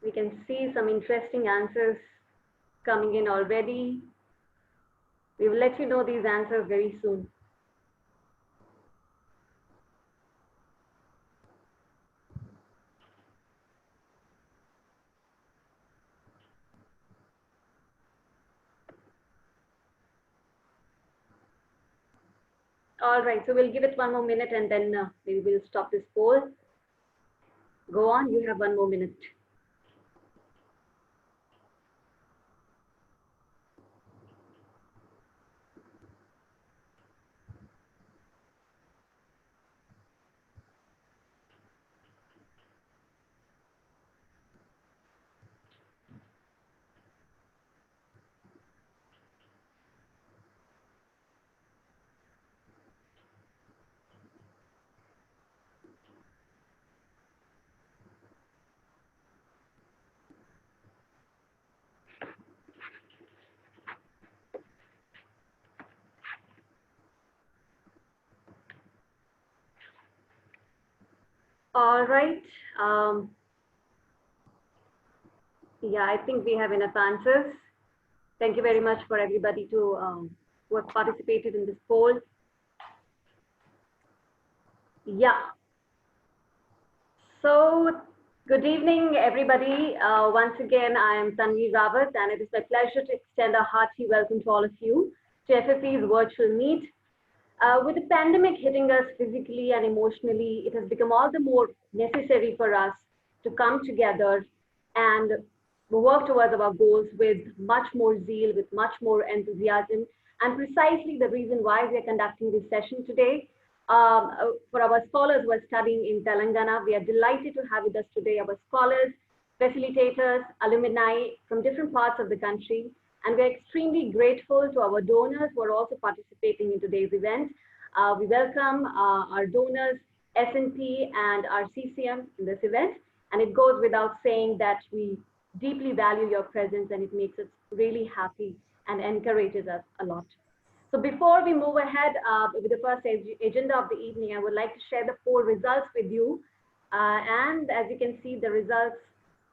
We can see some interesting answers coming in already. We will let you know these answers very soon. All right, so we'll give it 1 more minute and then we will stop this poll. Go on, you have 1 more minute. All right. Yeah, I think we have enough answers. Thank you very much for everybody who have participated in this poll. Yeah. So, good evening, everybody. Once again, I am Tanvi Rawat, and it is my pleasure to extend a hearty welcome to all of you to FFE's virtual meet. With the pandemic hitting us physically and emotionally, it has become all the more necessary for us to come together and work towards our goals with much more zeal, with much more enthusiasm, and precisely the reason why we are conducting this session today. For our scholars who are studying in Telangana, we are delighted to have with us today our scholars, facilitators, alumni from different parts of the country. And we're extremely grateful to our donors who are also participating in today's event. We welcome our donors, S&P and our CCM in this event. And it goes without saying that we deeply value your presence, and it makes us really happy and encourages us a lot. So before we move ahead with the first agenda of the evening, I would like to share the poll results with you. And as you can see, the results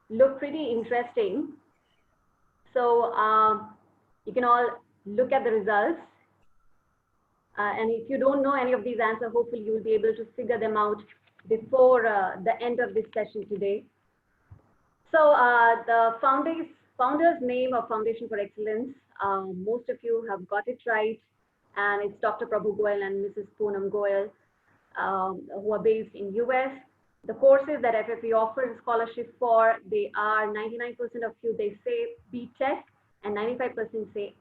look pretty interesting. So you can all look at the results. And if you don't know any of these answers, hopefully you will be able to figure them out before the end of this session today. So the founder's name of Foundation for Excellence, most of you have got it right. And it's Dr. Prabhu Goyal and Mrs. Poonam Goyal, who are based in US. The courses that FFE offers scholarship for, they are 99% of you, they say BTech, and 95% say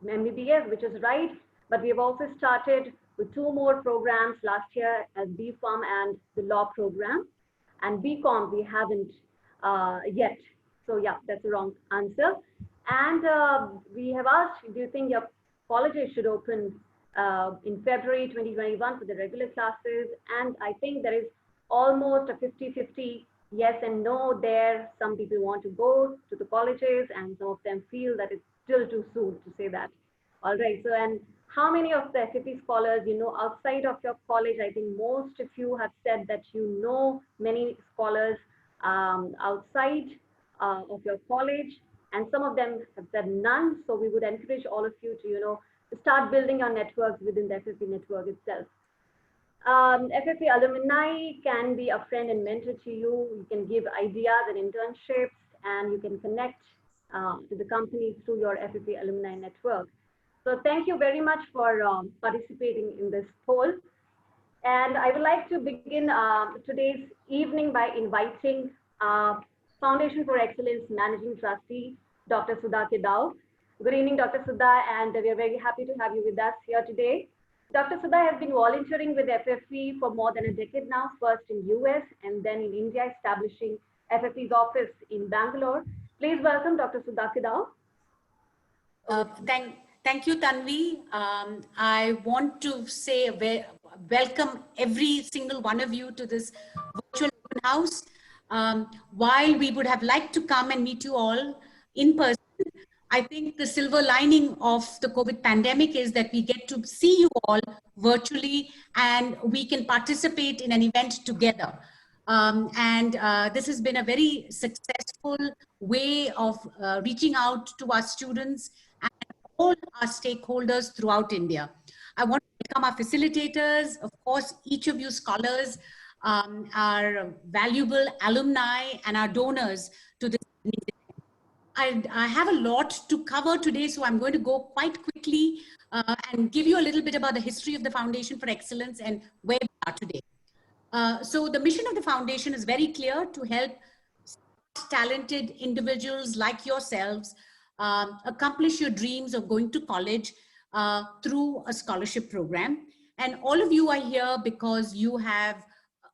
MBBS, which is right. But we have also started with 2 more programs last year as BPharm and the law program. And BCom, we haven't yet. So yeah, that's the wrong answer. And we have asked, do you think your colleges should open in February 2021 for the regular classes? And I think there is almost a 50-50 yes and no there. Some people want to go to the colleges and some of them feel that it's still too soon to say that. All right, so and how many of the FFE scholars you know outside of your college? I think most of you have said that you know many scholars outside of your college, and some of them have said none. So we would encourage all of you to, to start building your networks within the FFE network itself. FFE alumni can be a friend and mentor to you. You can give ideas and internships, and you can connect to the company through your FFE alumni network. So thank you very much for participating in this poll. And I would like to begin today's evening by inviting Foundation for Excellence Managing Trustee, Dr. Sudha Kedao. Good evening, Dr. Sudha, and we are very happy to have you with us here today. Dr. Sudha has been volunteering with FFE for more than a decade now, first in US and then in India, establishing FFE's office in Bangalore. Please welcome Dr. Sudha Kedao. Thank you, Tanvi. I want to say welcome every single one of you to this virtual open house. While we would have liked to come and meet you all in person, I think the silver lining of the COVID pandemic is that we get to see you all virtually and we can participate in an event together. This has been a very successful way of reaching out to our students and all our stakeholders throughout India. I want to welcome our facilitators, of course, each of you scholars, our valuable alumni and our donors to this evening's event. I have a lot to cover today, so I'm going to go quite quickly and give you a little bit about the history of the Foundation for Excellence and where we are today. So the mission of the foundation is very clear: to help talented individuals like yourselves accomplish your dreams of going to college through a scholarship program. And all of you are here because you have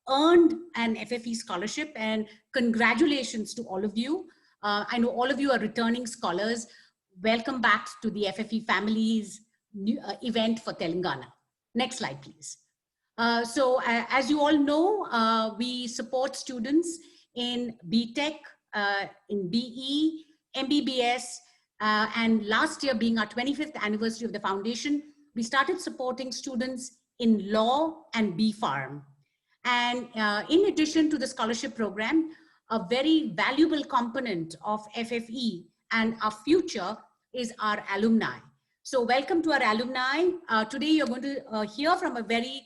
earned an FFE scholarship, and congratulations to all of you. I know all of you are returning scholars. Welcome back to the FFE Families new, event for Telangana. Next slide, please. As you all know, we support students in BTech, in BE, MBBS, and last year being our 25th anniversary of the foundation, we started supporting students in law and B.Pharm. And in addition to the scholarship program, a very valuable component of FFE and our future is our alumni. So welcome to our alumni. Today you're going to hear from a very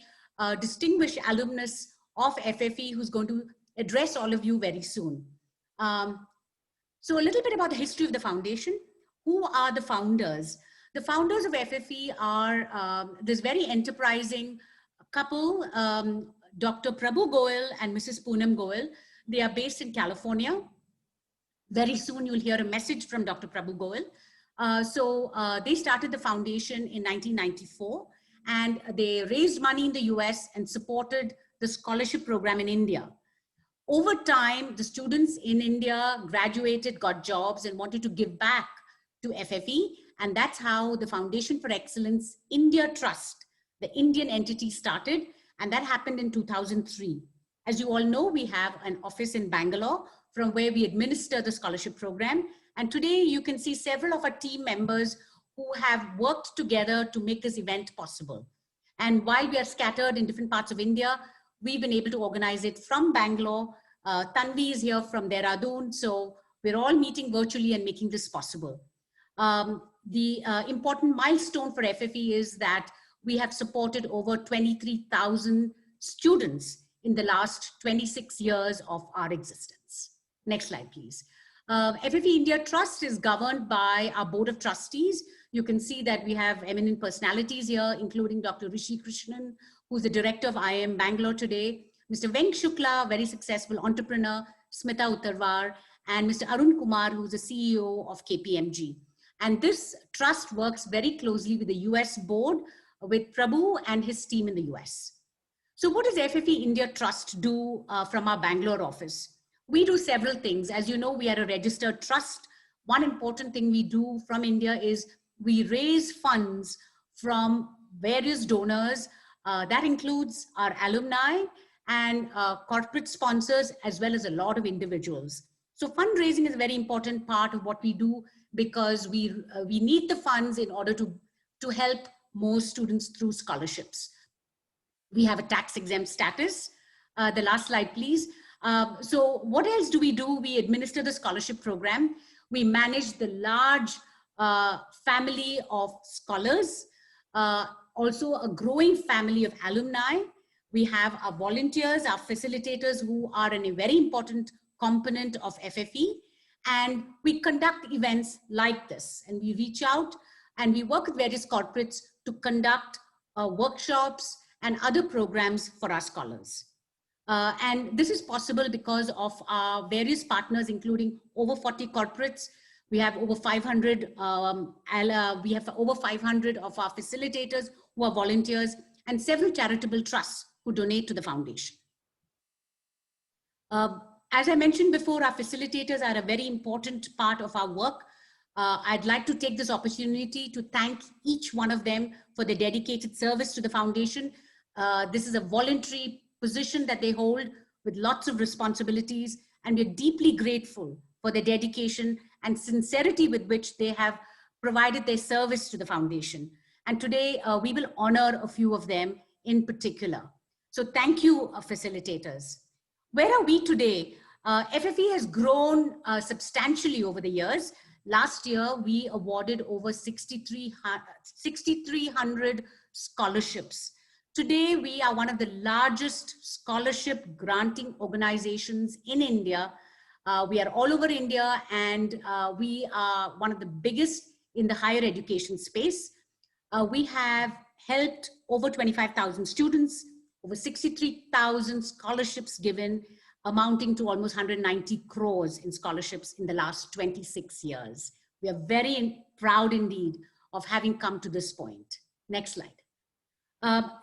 distinguished alumnus of FFE who's going to address all of you very soon. So a little bit about the history of the foundation. Who are the founders? The founders of FFE are this very enterprising couple, Dr. Prabhu Goel and Mrs. Poonam Goel. They are based in California. Very soon you'll hear a message from Dr. Prabhu Goel. They started the foundation in 1994, and they raised money in the US and supported the scholarship program in India. Over time, the students in India graduated, got jobs, and wanted to give back to FFE. And that's how the Foundation for Excellence India Trust, the Indian entity, started. And that happened in 2003. As you all know, we have an office in Bangalore from where we administer the scholarship program. And today you can see several of our team members who have worked together to make this event possible. And while we are scattered in different parts of India, we've been able to organize it from Bangalore. Tanvi is here from Dehradun. So we're all meeting virtually and making this possible. The important milestone for FFE is that we have supported over 23,000 students in the last 26 years of our existence. Next slide, please. FFE India Trust is governed by our Board of Trustees. You can see that we have eminent personalities here, including Dr. Rishi Krishnan, who's the director of IIM Bangalore today, Mr. Venk Shukla, very successful entrepreneur, Smita Uttarwar, and Mr. Arun Kumar, who's the CEO of KPMG. And this trust works very closely with the US board, with Prabhu and his team in the US. So what does FFE India Trust do from our Bangalore office? We do several things. As you know, we are a registered trust. One important thing we do from India is we raise funds from various donors. That includes our alumni and corporate sponsors, as well as a lot of individuals. So fundraising is a very important part of what we do, because we need the funds in order to help more students through scholarships. We have a tax exempt status. The last slide, please. So what else do? We administer the scholarship program. We manage the large family of scholars, also a growing family of alumni. We have our volunteers, our facilitators, who are a very important component of FFE. And we conduct events like this, and we reach out and we work with various corporates to conduct workshops and other programs for our scholars. And this is possible because of our various partners, including over 40 corporates. We have over 500. We have over 500 of our facilitators who are volunteers, and several charitable trusts who donate to the foundation. As I mentioned before, our facilitators are a very important part of our work. I'd like to take this opportunity to thank each one of them for their dedicated service to the foundation. This is a voluntary position that they hold with lots of responsibilities, and we're deeply grateful for their dedication and sincerity with which they have provided their service to the foundation. And today we will honor a few of them in particular. So thank you, facilitators. Where are we today? FFE has grown substantially over the years. Last year, we awarded over 6,300 scholarships. Today, we are one of the largest scholarship granting organizations in India. We are all over India, and we are one of the biggest in the higher education space. We have helped over 25,000 students, over 63,000 scholarships given, amounting to almost 190 crores in scholarships in the last 26 years. We are very proud indeed of having come to this point. Next slide.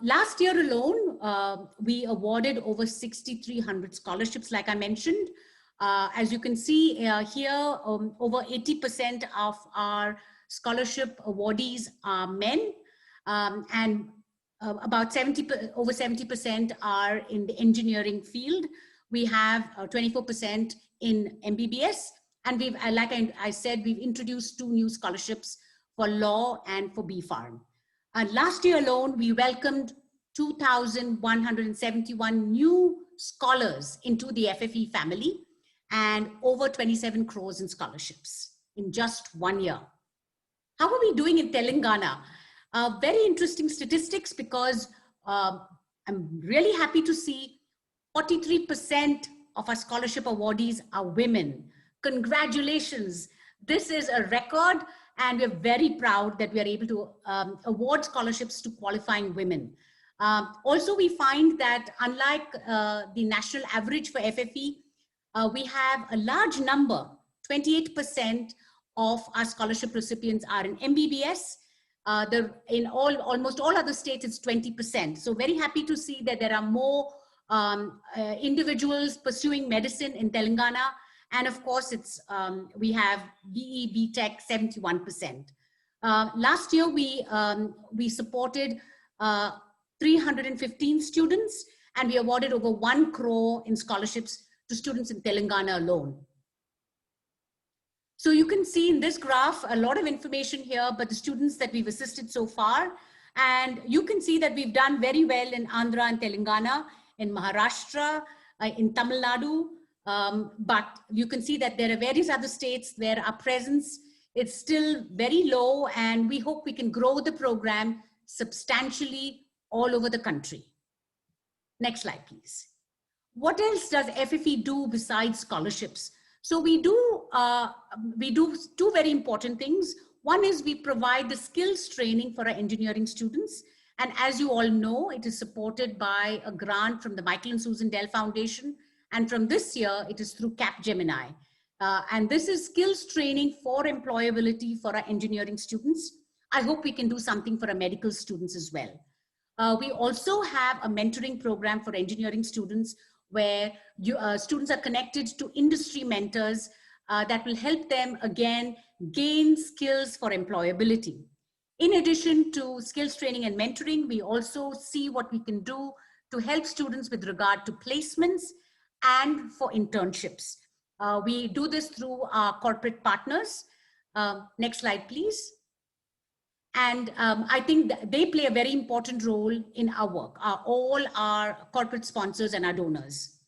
Last year alone, we awarded over 6,300 scholarships, like I mentioned. As you can see here, over 80% of our scholarship awardees are men, and about over 70% are in the engineering field. We have 24% in MBBS, and we've, like I said, we've introduced 2 new scholarships for law and for B.Pharm. Last year alone, we welcomed 2,171 new scholars into the FFE family and over 27 crores in scholarships in just 1 year. How are we doing in Telangana? Very interesting statistics, because I'm really happy to see 43% of our scholarship awardees are women. Congratulations. This is a record, and we're very proud that we are able to award scholarships to qualifying women. Also, we find that unlike the national average for FFE, we have a large number, 28% of our scholarship recipients are in MBBS. In almost all other states, it's 20%. So very happy to see that there are more individuals pursuing medicine in Telangana. And of course, we have BE, BTech, 71%. Last year, we supported 315 students, and we awarded over 1 crore in scholarships to students in Telangana alone. So you can see in this graph a lot of information here, but the students that we've assisted so far. And you can see that we've done very well in Andhra and Telangana, in Maharashtra, in Tamil Nadu. But you can see that there are various other states where our presence is still very low, and we hope we can grow the program substantially all over the country. Next slide, please. What else does FFE do besides scholarships? So we do 2 very important things. One is we provide the skills training for our engineering students. And as you all know, it is supported by a grant from the Michael and Susan Dell Foundation. And from this year, it is through Capgemini. And this is skills training for employability for our engineering students. I hope we can do something for our medical students as well. We also have a mentoring program for engineering students, where students are connected to industry mentors that will help them, again, gain skills for employability. In addition to skills training and mentoring, we also see what we can do to help students with regard to placements and for internships. We do this through our corporate partners. Next slide, please. And I think they play a very important role in our work, all our corporate sponsors and our donors.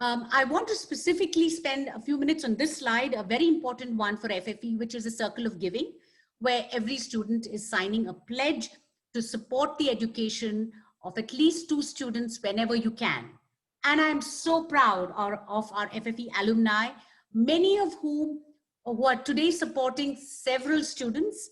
I want to specifically spend a few minutes on this slide, a very important one for FFE, which is a circle of giving, where every student is signing a pledge to support the education of at least 2 students whenever you can. And I'm so proud of our FFE alumni, many of whom are today supporting several students.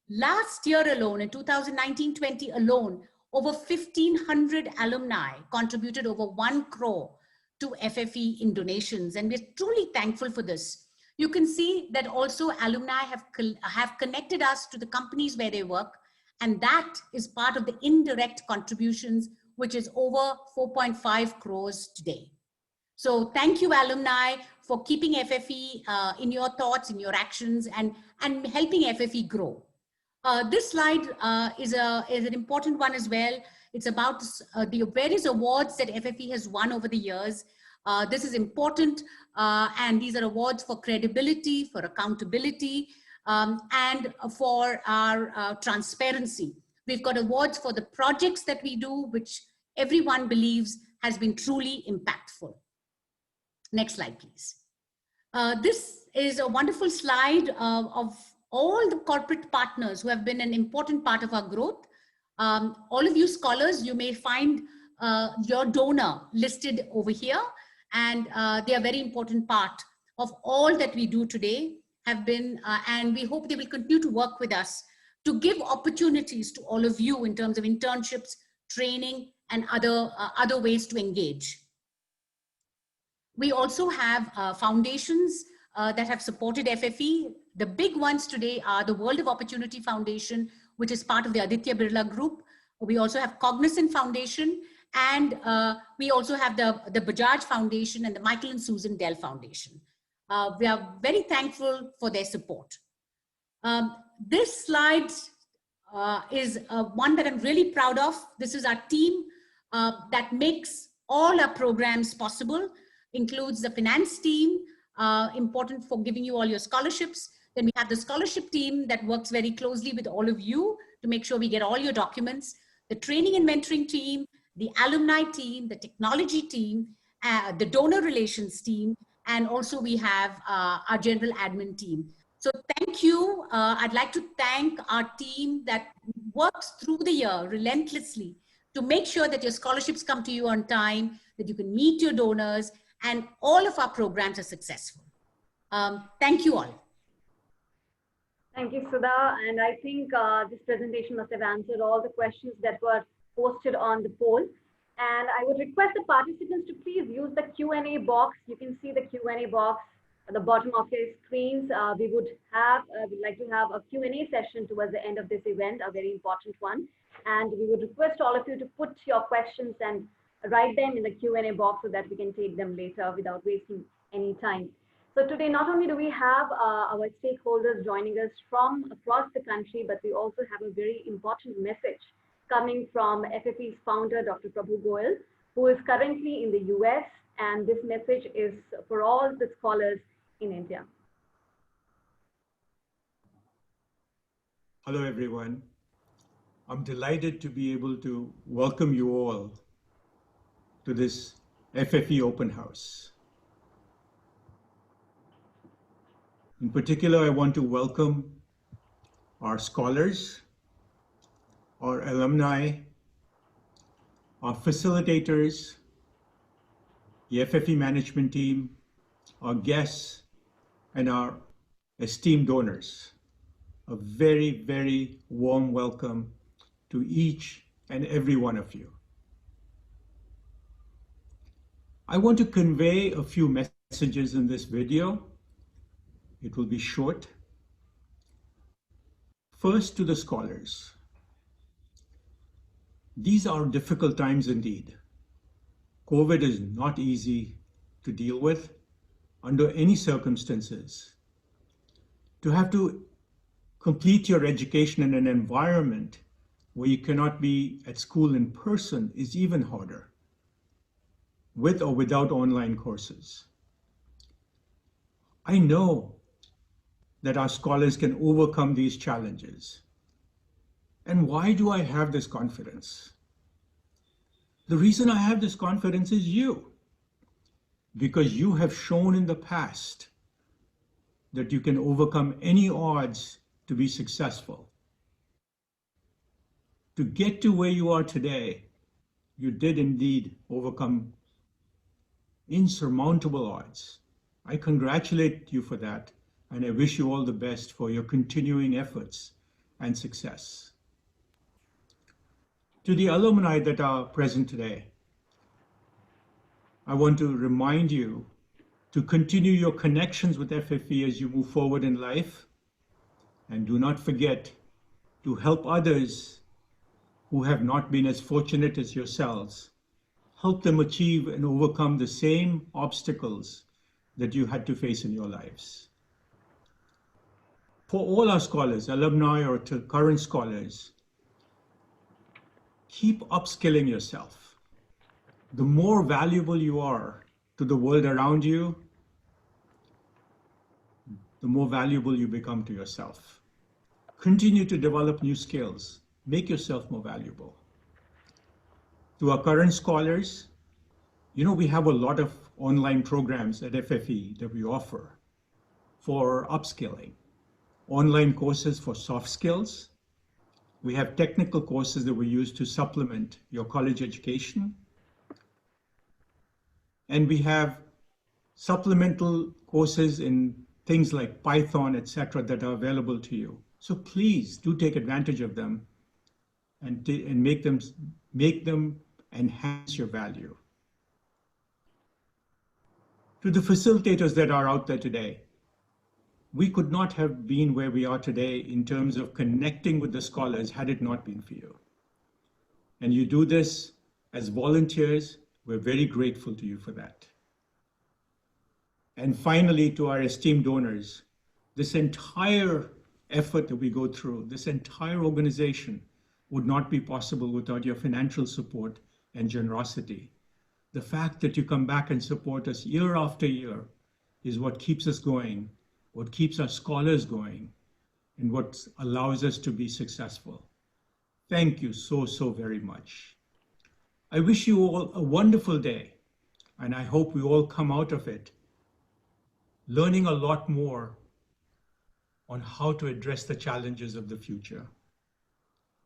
Last year alone, in 2019-20 alone, over 1,500 alumni contributed over 1 crore to FFE in donations, and we're truly thankful for this. You can see that also alumni have connected us to the companies where they work, and that is part of the indirect contributions, which is over 4.5 crores today. So thank you, alumni, for keeping FFE in your thoughts, in your actions, and helping FFE grow. This slide is an important one as well. It's about the various awards that FFE has won over the years. This is important, and these are awards for credibility, for accountability, and for our transparency. We've got awards for the projects that we do, which everyone believes has been truly impactful. Next slide, please. This is a wonderful slide of all the corporate partners who have been an important part of our growth. All of you scholars, you may find your donor listed over here, and they are a very important part of all that we do today, have been, and we hope they will continue to work with us to give opportunities to all of you in terms of internships, training, and other ways to engage. We also have foundations that have supported FFE. The big ones today are the World of Opportunity Foundation, which is part of the Aditya Birla Group. We also have Cognizant Foundation, and we also have the Bajaj Foundation and the Michael and Susan Dell Foundation. We are very thankful for their support. This slide is one that I'm really proud of. This is our team that makes all our programs possible, includes the finance team, important for giving you all your scholarships. Then we have the scholarship team that works very closely with all of you to make sure we get all your documents, the training and mentoring team, the alumni team, the technology team, the donor relations team, and also we have our general admin team. So thank you. I'd like to thank our team that works through the year relentlessly to make sure that your scholarships come to you on time, that you can meet your donors, and all of our programs are successful. Thank you all. Thank you, Sudha. And I think this presentation must have answered all the questions that were posted on the poll. And I would request the participants to please use the Q&A box. You can see the Q&A box at the bottom of your screens. We'd like to have a Q&A session towards the end of this event, a very important one. And we would request all of you to put your questions and write them in the Q&A box so that we can take them later without wasting any time. So today, not only do we have our stakeholders joining us from across the country, but we also have a very important message coming from FFE's founder, Dr. Prabhu Goyal, who is currently in the US, and this message is for all the scholars in India. Hello, everyone. I'm delighted to be able to welcome you all to this FFE open house. In particular, I want to welcome our scholars, our alumni, our facilitators, the FFE management team, our guests, and our esteemed donors. A very, very warm welcome to each and every one of you. I want to convey a few messages in this video. It will be short. First, to the scholars. These are difficult times indeed. COVID is not easy to deal with under any circumstances. To have to complete your education in an environment where you cannot be at school in person is even harder, with or without online courses. I know that our scholars can overcome these challenges. And why do I have this confidence? The reason I have this confidence is you, because you have shown in the past that you can overcome any odds to be successful. To get to where you are today, you did indeed overcome insurmountable odds. I congratulate you for that, and I wish you all the best for your continuing efforts and success. To the alumni that are present today, I want to remind you to continue your connections with FFE as you move forward in life, and do not forget to help others who have not been as fortunate as yourselves. Help them achieve and overcome the same obstacles that you had to face in your lives. For all our scholars, alumni or current scholars, keep upskilling yourself. The more valuable you are to the world around you, the more valuable you become to yourself. Continue to develop new skills. Make yourself more valuable. To our current scholars, We have a lot of online programs at FFE that we offer for upskilling, online courses for soft skills. We have technical courses that we use to supplement your college education. And we have supplemental courses in things like Python, etc., that are available to you. So please do take advantage of them and make them enhance your value. To the facilitators that are out there today, we could not have been where we are today in terms of connecting with the scholars had it not been for you. And you do this as volunteers. We're very grateful to you for that. And finally, to our esteemed donors, this entire effort that we go through, this entire organization would not be possible without your financial support and generosity. The fact that you come back and support us year after year is what keeps us going, what keeps our scholars going, and what allows us to be successful. Thank you so, so very much. I wish you all a wonderful day, and I hope we all come out of it learning a lot more on how to address the challenges of the future.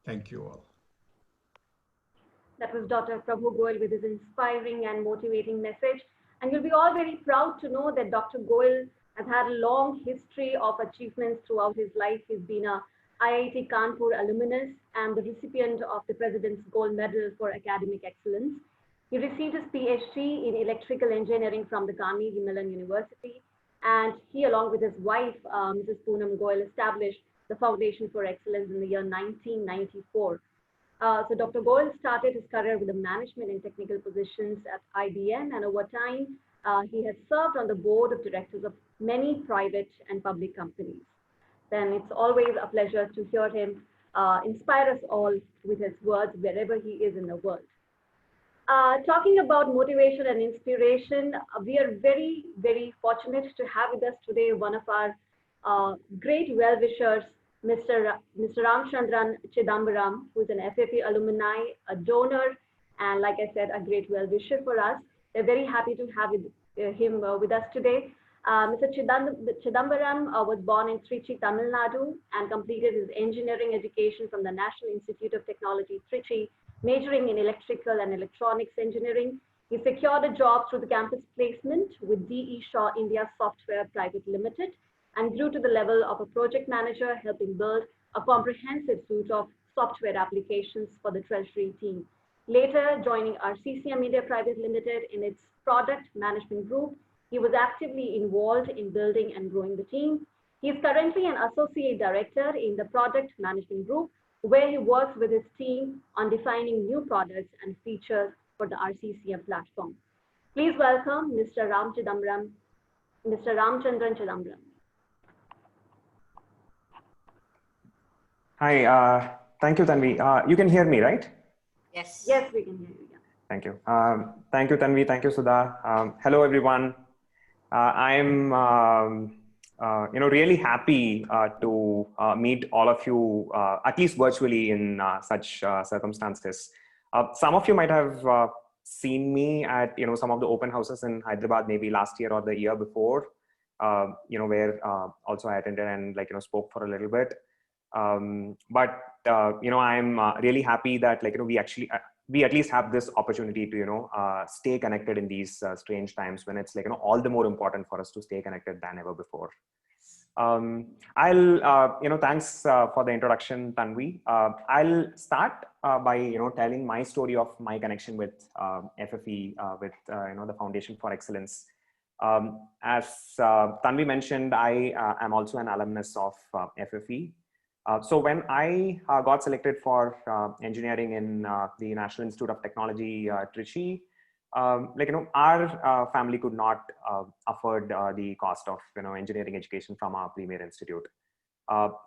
Thank you all. That was Dr. Prabhu Goel with his inspiring and motivating message. And you'll be all very proud to know that Dr. Goel has had a long history of achievements throughout his life. He's been a IIT Kanpur alumnus and the recipient of the President's Gold Medal for Academic Excellence. He received his PhD in electrical engineering from the Carnegie Mellon University. And he, along with his wife, Mrs. Poonam Goel, established the Foundation for Excellence in the year 1994. So Dr. Goel started his career with the management and technical positions at IBM, and over time, he has served on the board of directors of many private and public companies. Then it's always a pleasure to hear him inspire us all with his words wherever he is in the world. Talking about motivation and inspiration, we are very, very fortunate to have with us today one of our great well-wishers, Mr. Ramchandran Chidambaram, who is an FFE alumni, a donor, and like I said, a great well-wisher for us. We're very happy to have him with us today. Mr. Chidambaram was born in Trichy, Tamil Nadu, and completed his engineering education from the National Institute of Technology, Trichy, majoring in electrical and electronics engineering. He secured a job through the campus placement with D.E. Shaw India Software Private Limited, and grew to the level of a project manager, helping build a comprehensive suite of software applications for the Treasury team. Later, joining RCCM India Private Limited in its product management group, he was actively involved in building and growing the team. He is currently an associate director in the product management group, where he works with his team on defining new products and features for the RCCM platform. Please welcome Mr. Ramchandran Chidambaram. Hi, thank you, Tanvi. You can hear me, right? Yes. Yes, we can hear you. Yeah. Thank you. Thank you, Tanvi. Thank you, Sudha. Hello, everyone. I'm, really happy to meet all of you, at least virtually in such circumstances. Some of you might have seen me at, some of the open houses in Hyderabad, maybe last year or the year before, where also I attended and spoke for a little bit. But I'm really happy that we at least have this opportunity to stay connected in these strange times when it's all the more important for us to stay connected than ever before. Thanks for the introduction, Tanvi. I'll start by telling my story of my connection with FFE, with the Foundation for Excellence. As Tanvi mentioned, I am also an alumnus of FFE. So when I got selected for engineering in the National Institute of Technology, Trichy, our family could not afford the cost of engineering education from our premier institute.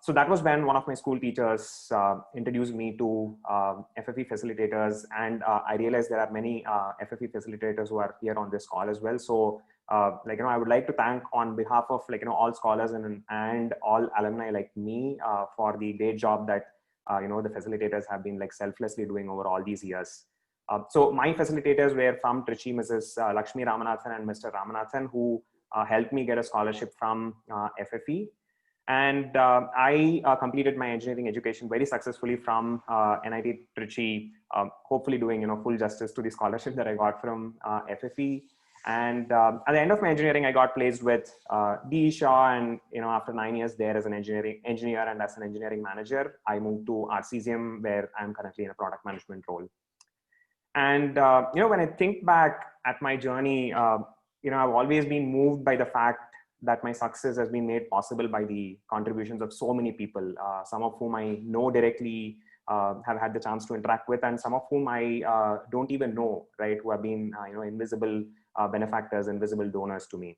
So that was when one of my school teachers introduced me to FFE facilitators, and I realized there are many FFE facilitators who are here on this call as well. So I would like to thank on behalf of all scholars and all alumni like me for the great job that the facilitators have been selflessly doing over all these years. So my facilitators were from Trichy, Mrs. Lakshmi Ramanathan and Mr. Ramanathan, who helped me get a scholarship from FFE. And I completed my engineering education very successfully from NIT Trichy, hopefully doing full justice to the scholarship that I got from FFE. And at the end of my engineering, I got placed with DE Shaw, and after 9 years there as an engineer and as an engineering manager, I moved to RCCM, where I'm currently in a product management role. And when I think back at my journey, I've always been moved by the fact that my success has been made possible by the contributions of so many people, some of whom I know directly, have had the chance to interact with, and some of whom I don't even know, right, who have been invisible benefactors, invisible donors to me.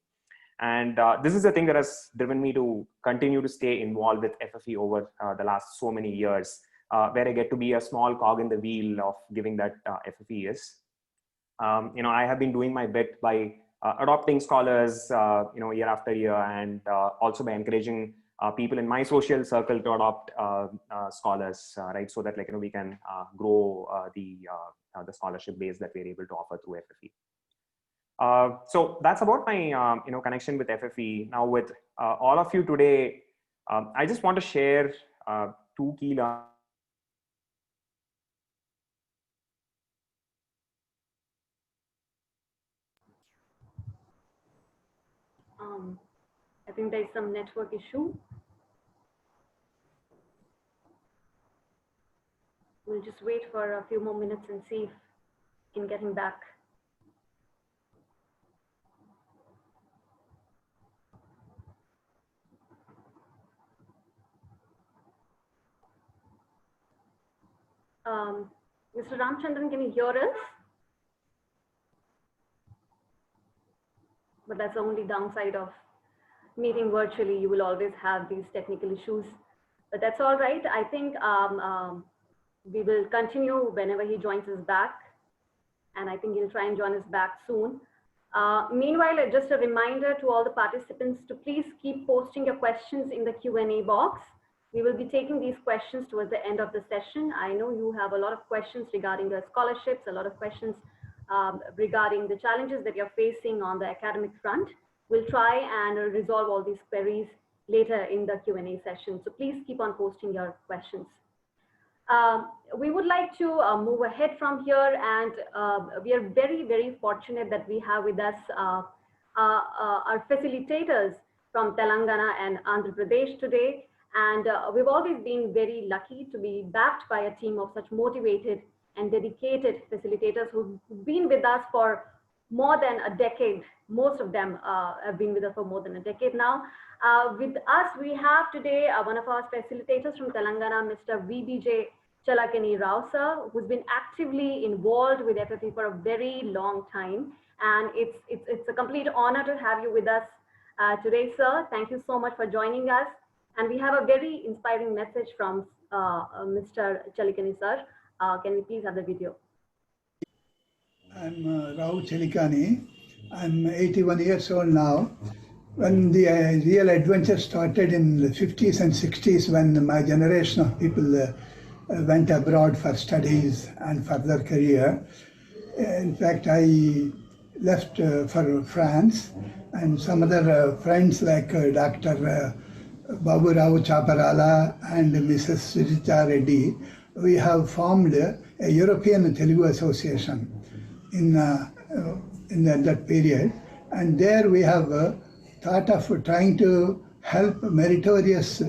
And this is the thing that has driven me to continue to stay involved with FFE over the last so many years, where I get to be a small cog in the wheel of giving that FFE is. I have been doing my bit by adopting scholars, year after year, and also by encouraging people in my social circle to adopt scholars, right? So that we can grow the scholarship base that we're able to offer through FFE. So that's about my connection with FFE. Now with all of you today, I just want to share 2 key learnings. I think there's some network issue. We'll just wait for a few more minutes and see if in getting back. Mr. Ramchandran, can you hear us? But that's the only downside of meeting virtually. You will always have these technical issues, but that's all right. I think we will continue whenever he joins us back, and I think he'll try and join us back soon. Meanwhile, just a reminder to all the participants to please keep posting your questions in the Q&A box. We will be taking these questions towards the end of the session. I know you have a lot of questions regarding your scholarships, a lot of questions regarding the challenges that you're facing on the academic front. We'll try and resolve all these queries later in the Q&A session. So please keep on posting your questions. We would like to move ahead from here, and we are very, very fortunate that we have with us our facilitators from Telangana and Andhra Pradesh today. And we've always been very lucky to be backed by a team of such motivated and dedicated facilitators who've been with us for more than a decade. Most of them have been with us for more than a decade now. With us, we have today one of our facilitators from Telangana, Mr. VBJ Chalakani Rao sir, who's been actively involved with FFE for a very long time. And it's a complete honor to have you with us today, sir. Thank you so much for joining us. And we have a very inspiring message from Mr. Chalakani sir. Can we please have the video? I'm Rao Chelikani. I'm 81 years old now. When the real adventure started in the 50s and 60s, when my generation of people went abroad for studies and further career. In fact, I left for France, and some other friends like Dr. Babu Rao Chaparala and Mrs. Sujita Reddy, we have formed a European Telugu Association in that period, and there we have thought of trying to help meritorious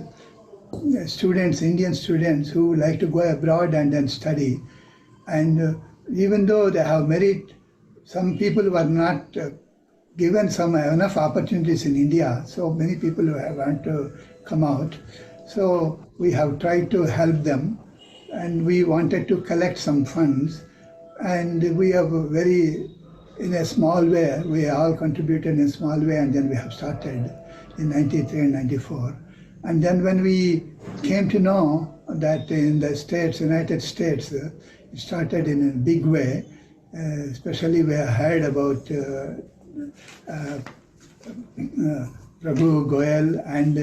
students, Indian students who like to go abroad and then study. And even though they have merit, some people were not given enough opportunities in India, so many people want to come out. So we have tried to help them, and we wanted to collect some funds. And we have in a small way, we all contributed in a small way, and then we have started in 93 and 94. And then when we came to know that in the States, United States, it started in a big way, especially we heard about Prabhu Goyal and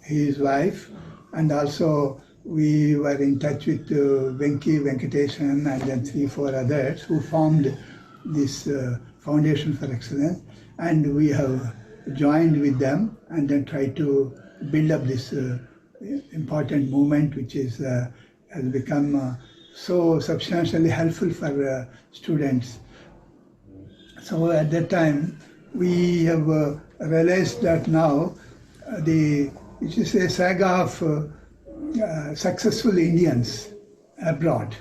his wife, and also we were in touch with Venki Venkatesan and then 3-4 others who formed this Foundation for Excellence, and we have joined with them and then tried to build up this important movement, which has become so substantially helpful for students. So at that time, we have realized that now it is a saga of successful Indians abroad.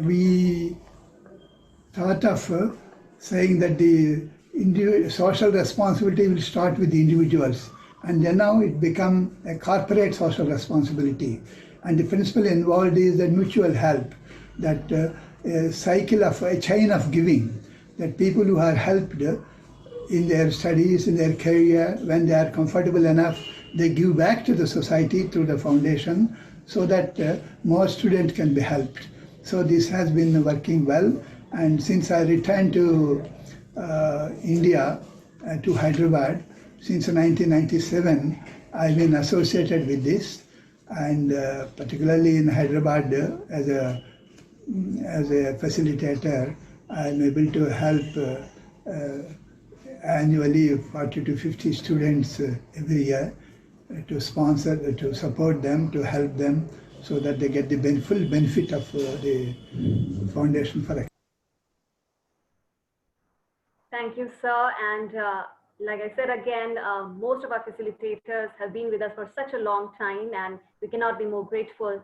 We thought of saying that the social responsibility will start with the individuals, and then now it become a corporate social responsibility. And the principle involved is that mutual help, that a cycle of a chain of giving, that people who are helped in their studies, in their career, when they are comfortable enough, they give back to the society through the foundation so that more students can be helped. So this has been working well. And since I returned to India, to Hyderabad, since 1997, I've been associated with this, and particularly in Hyderabad as a facilitator, I'm able to help annually 40 to 50 students every year to sponsor, to support them, to help them so that they get the full benefit of the Foundation for Excellence. Thank you, sir. And like I said again, most of our facilitators have been with us for such a long time, and we cannot be more grateful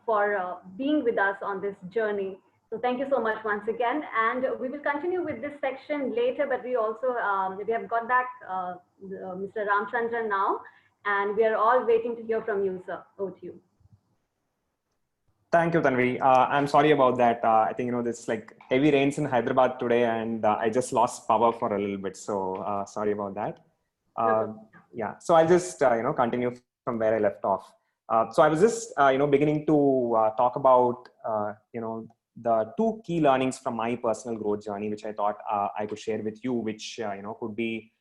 for being with us on this journey. So thank you so much once again. And we will continue with this section later, but we also, we have got back Mr. Ramchandran now, and we are all waiting to hear from you, sir. Over to you. Thank you, Tanvi. I'm sorry about that. I think, there's like heavy rains in Hyderabad today, and I just lost power for a little bit. So sorry about that. Yeah, so I'll just, continue from where I left off. So I was just, beginning to talk about, the two key learnings from my personal growth journey, which I thought I could share with you, which, could be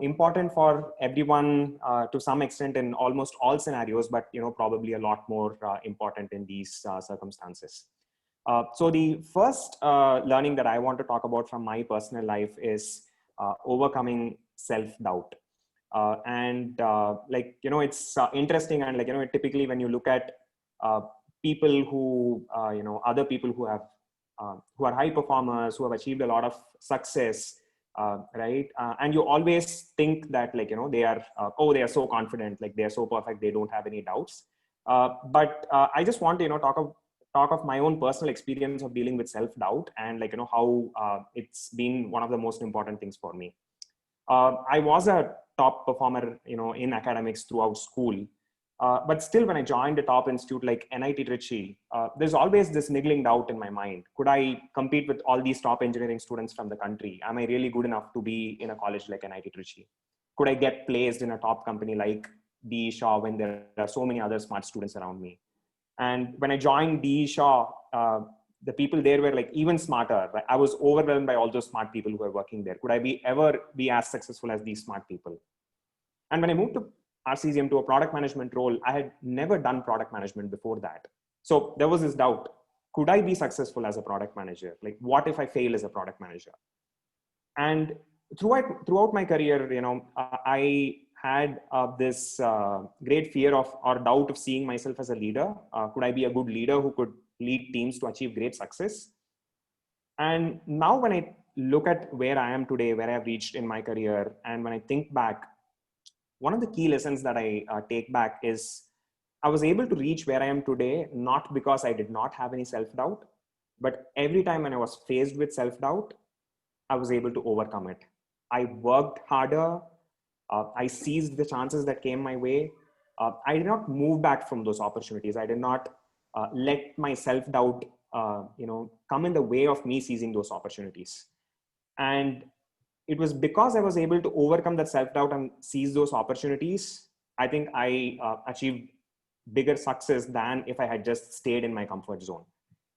important for everyone to some extent in almost all scenarios, but probably a lot more important in these circumstances. So the first learning that I want to talk about from my personal life is overcoming self-doubt. It's interesting, and typically when you look at people who other people who have who are high performers, who have achieved a lot of success, right? And you always think that they are, they are so confident, like they are so perfect, they don't have any doubts. But I just want to, talk of my own personal experience of dealing with self-doubt and how it's been one of the most important things for me. I was a top performer, in academics throughout school. But still, when I joined a top institute like NIT Trichy, there's always this niggling doubt in my mind. Could I compete with all these top engineering students from the country? Am I really good enough to be in a college like NIT Trichy? Could I get placed in a top company like DE Shaw when there are so many other smart students around me? And when I joined DE Shaw, the people there were like even smarter. I was overwhelmed by all those smart people who were working there. Could I ever be as successful as these smart people? And when I moved to RCGM to a product management role, I had never done product management before that. So there was this doubt. Could I be successful as a product manager? Like, what if I fail as a product manager? And throughout my career, I had this great fear of or doubt of seeing myself as a leader. Could I be a good leader who could lead teams to achieve great success? And now when I look at where I am today, where I've reached in my career, and when I think back, one of the key lessons that I take back is I was able to reach where I am today, not because I did not have any self-doubt, but every time when I was faced with self-doubt, I was able to overcome it. I worked harder. I seized the chances that came my way. I did not move back from those opportunities. I did not let my self-doubt, come in the way of me seizing those opportunities. And it was because I was able to overcome that self-doubt and seize those opportunities, I think I achieved bigger success than if I had just stayed in my comfort zone.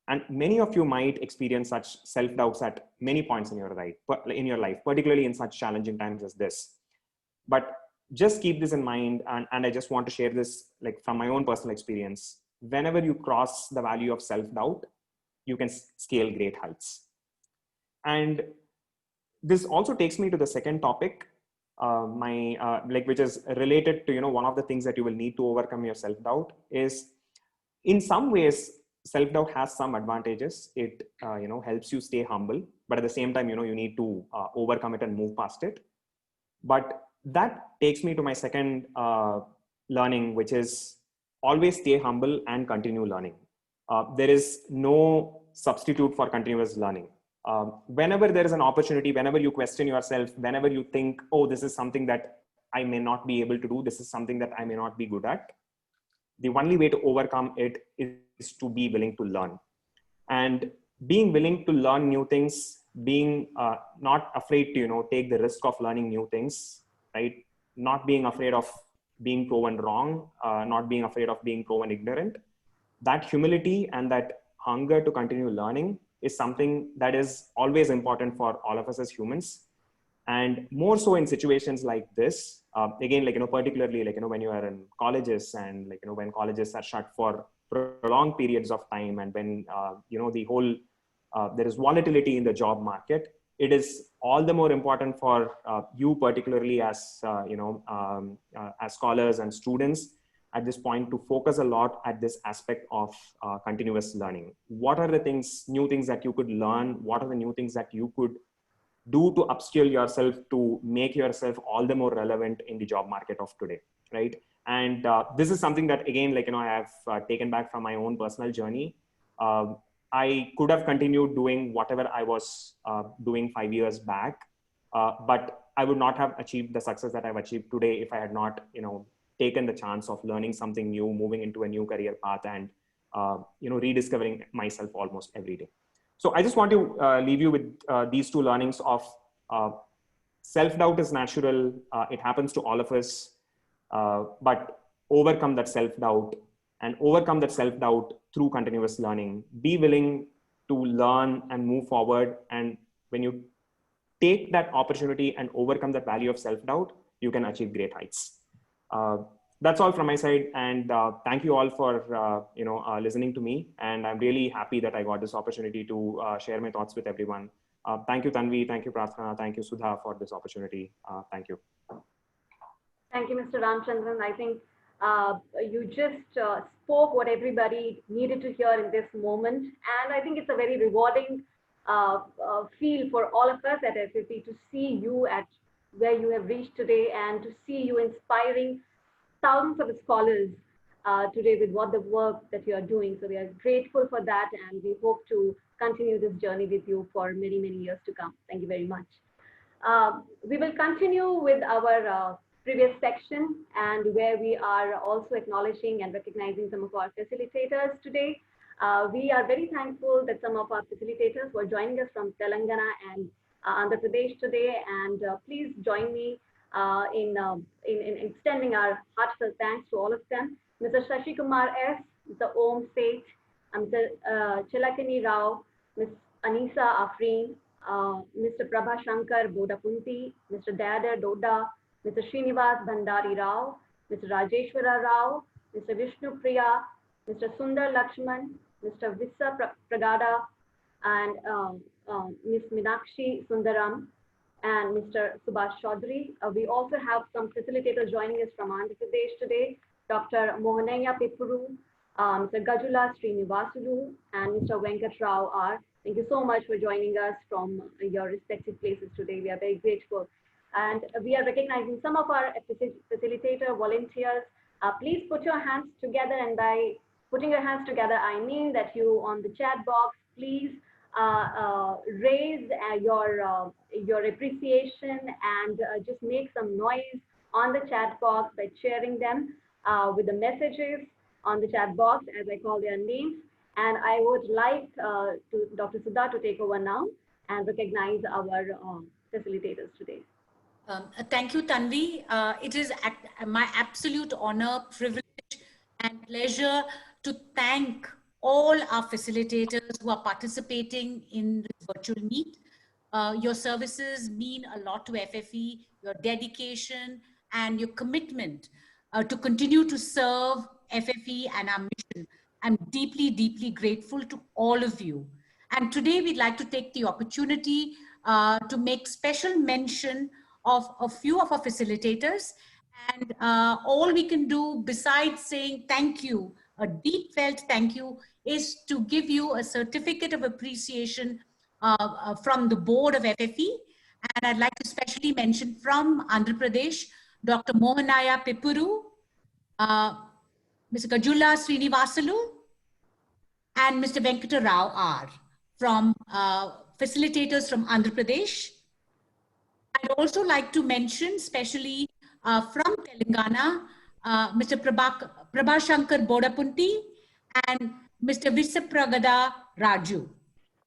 And many of you might experience such self-doubts at many points in your life, particularly in such challenging times as this. But just keep this in mind. And I just want to share this like from my own personal experience. Whenever you cross the value of self-doubt, you can scale great heights. And this also takes me to the second topic, which is related to, one of the things that you will need to overcome your self-doubt is, in some ways, self-doubt has some advantages. It, helps you stay humble, but at the same time, you need to overcome it and move past it. But that takes me to my second learning, which is always stay humble and continue learning. There is no substitute for continuous learning. Whenever there is an opportunity, whenever you question yourself, whenever you think, oh, this is something that I may not be able to do, this is something that I may not be good at, the only way to overcome it is to be willing to learn. And being willing to learn new things, being not afraid to, take the risk of learning new things, right? Not being afraid of being proven wrong, not being afraid of being proven ignorant. That humility and that hunger to continue learning is something that is always important for all of us as humans. And more so in situations like this, again, particularly, when you are in colleges and, when colleges are shut for prolonged periods of time, and when, the whole, there is volatility in the job market, it is all the more important for you, particularly as, as scholars and students at this point, to focus a lot at this aspect of continuous learning. What are the things, new things that you could learn? What are the new things that you could do to upskill yourself to make yourself all the more relevant in the job market of today, right? And this is something that, again, I have taken back from my own personal journey. I could have continued doing whatever I was doing 5 years back, but I would not have achieved the success that I've achieved today if I had not, taken the chance of learning something new, moving into a new career path, and rediscovering myself almost every day. So I just want to leave you with these two learnings of self-doubt is natural. It happens to all of us, but overcome that self-doubt and overcome that self-doubt through continuous learning. Be willing to learn and move forward. And when you take that opportunity and overcome that value of self-doubt, you can achieve great heights. That's all from my side, and thank you all for listening to me. And I'm really happy that I got this opportunity to share my thoughts with everyone. Thank you, Tanvi. Thank you, Prarthana. Thank you, Sudha, for this opportunity. Thank you. Thank you, Mr. Ramchandran. I think you just spoke what everybody needed to hear in this moment, and I think it's a very rewarding feel for all of us at SAP to see you at where you have reached today, and to see you inspiring thousands of scholars today with what the work that you are doing. So we are grateful for that, and we hope to continue this journey with you for many, many years to come. Thank you very much. We will continue with our previous section, and where we are also acknowledging and recognizing some of our facilitators today. We are very thankful that some of our facilitators were joining us from Telangana and Andhra Pradesh today, and please join me in extending our heartfelt thanks to all of them. Mr. Shashi Kumar S., Mr. Om Seth, Mr. Chalakani Rao, Ms. Anisa Afreen, Mr. Prabha Shankar Bodapunti, Mr. Dayadar Doda, Mr. Srinivas Bhandari Rao, Mr. Rajeshwara Rao, Mr. Vishnu Priya, Mr. Sundar Lakshman, Mr. Vissa Pragada, and Ms. Minakshi Sundaram, and Mr. Subhash Chaudhary. We also have some facilitators joining us from Andhra Pradesh today, Dr. Mohanaya Pipuru, Mr. Gajula Srinivasulu, and Mr. Venkat Rao R. Thank you so much for joining us from your respective places today. We are very grateful. And we are recognizing some of our facilitator volunteers. Please put your hands together, and by putting your hands together, I mean that you on the chat box, please raise your appreciation, and just make some noise on the chat box by sharing them with the messages on the chat box as I call their names. And I would like Dr. Sudha to take over now and recognize our facilitators today. Thank you, Tanvi. It is my absolute honor, privilege, and pleasure to thank all our facilitators who are participating in this virtual meet. Your services mean a lot to FFE, your dedication and your commitment to continue to serve FFE and our mission. I'm deeply, deeply grateful to all of you. And today we'd like to take the opportunity to make special mention of a few of our facilitators. And all we can do besides saying thank you, a deep felt thank you, is to give you a certificate of appreciation from the board of FFE. And I'd like to specially mention from Andhra Pradesh, Dr. Mohanaya Pipuru, uh, Mr. Kajula Srinivasalu, and Mr. Venkata Rao R. from facilitators from Andhra Pradesh. I'd also like to mention, especially from Telangana, Mr. Prabhashankar Bodapunti and Mr. Visapragada Raju.